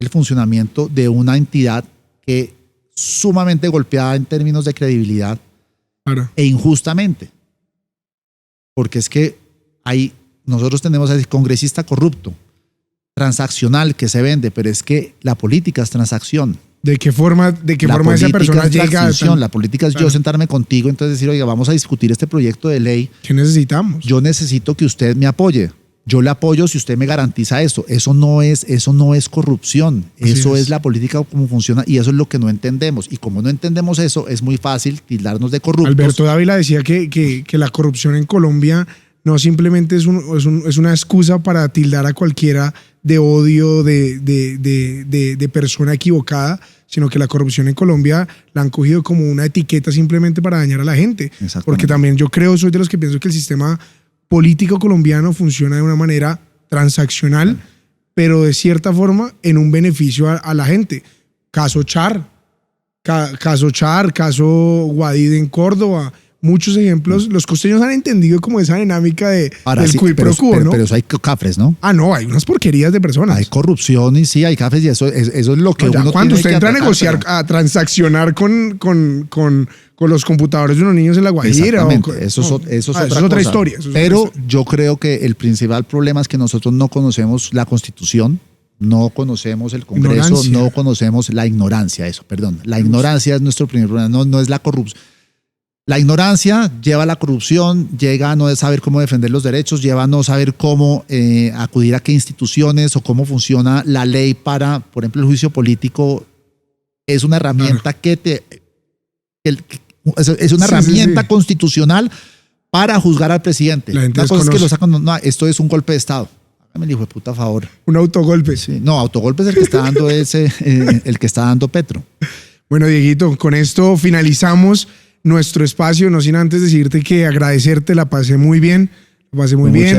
el funcionamiento de una entidad que sumamente golpeada en términos de credibilidad Claro. e injustamente. Porque es que nosotros tenemos al congresista corrupto, transaccional, que se vende, pero es que la política es transacción. ¿De qué forma esa persona llega? La política es yo sentarme contigo, entonces decir, oiga, vamos a discutir este proyecto de ley. ¿Qué necesitamos? Yo necesito que usted me apoye. Yo le apoyo si usted me garantiza esto. Eso no es corrupción. Eso es la política como funciona y eso es lo que no entendemos. Y como no entendemos eso, es muy fácil tildarnos de corruptos. Alberto Dávila decía que la corrupción en Colombia no simplemente es una excusa para tildar a cualquiera de odio, de persona equivocada, sino que la corrupción en Colombia la han cogido como una etiqueta simplemente para dañar a la gente. Porque también yo soy de los que pienso que el sistema político colombiano funciona de una manera transaccional, pero de cierta forma en un beneficio a la gente. Caso Char, caso Guadid en Córdoba, muchos ejemplos. Los costeños han entendido como esa dinámica del quid pro quo, ¿no? Pero eso hay cafres, ¿no? Ah, no, hay unas porquerías de personas. Hay corrupción y sí, hay cafres y eso es lo que uno cuando tiene usted que entra atacar, a negociar, a transaccionar con los computadores de unos niños en La Guajira. Eso es otra historia. Pero yo creo que el principal problema es que nosotros no conocemos la Constitución, no conocemos el Congreso, no conocemos la ignorancia. La ignorancia es nuestro primer problema, no es la corrupción. La ignorancia lleva a la corrupción, llega a no saber cómo defender los derechos, lleva a no saber cómo acudir a qué instituciones o cómo funciona la ley para, por ejemplo, el juicio político es una herramienta es una herramienta constitucional para juzgar al presidente. La gente cosa es que lo sacan, no, esto es un golpe de Estado. Hágame el hijo de puta favor. Un autogolpe. Sí, no, autogolpe es el que está dando el que está dando Petro. Bueno, Dieguito, con esto finalizamos nuestro espacio, no sin antes decirte que agradecerte, la pasé muy bien.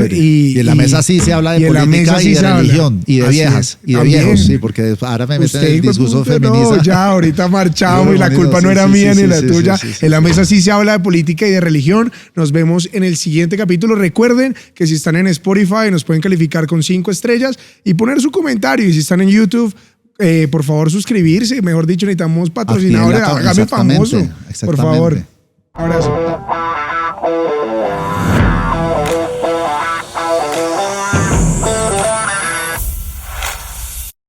Y en la mesa sí se habla de política y de religión y de viejas y de viejos, sí, porque ahora me meten en el discurso feminista. No, ya ahorita marchamos y la culpa no era mía ni la tuya. En la mesa sí se habla de política y de religión. Nos vemos en el siguiente capítulo. Recuerden que si están en Spotify nos pueden calificar con 5 estrellas y poner su comentario. Y si están en YouTube, por favor suscribirse. Mejor dicho, necesitamos patrocinadores. Hágame famoso, por favor. Abrazo.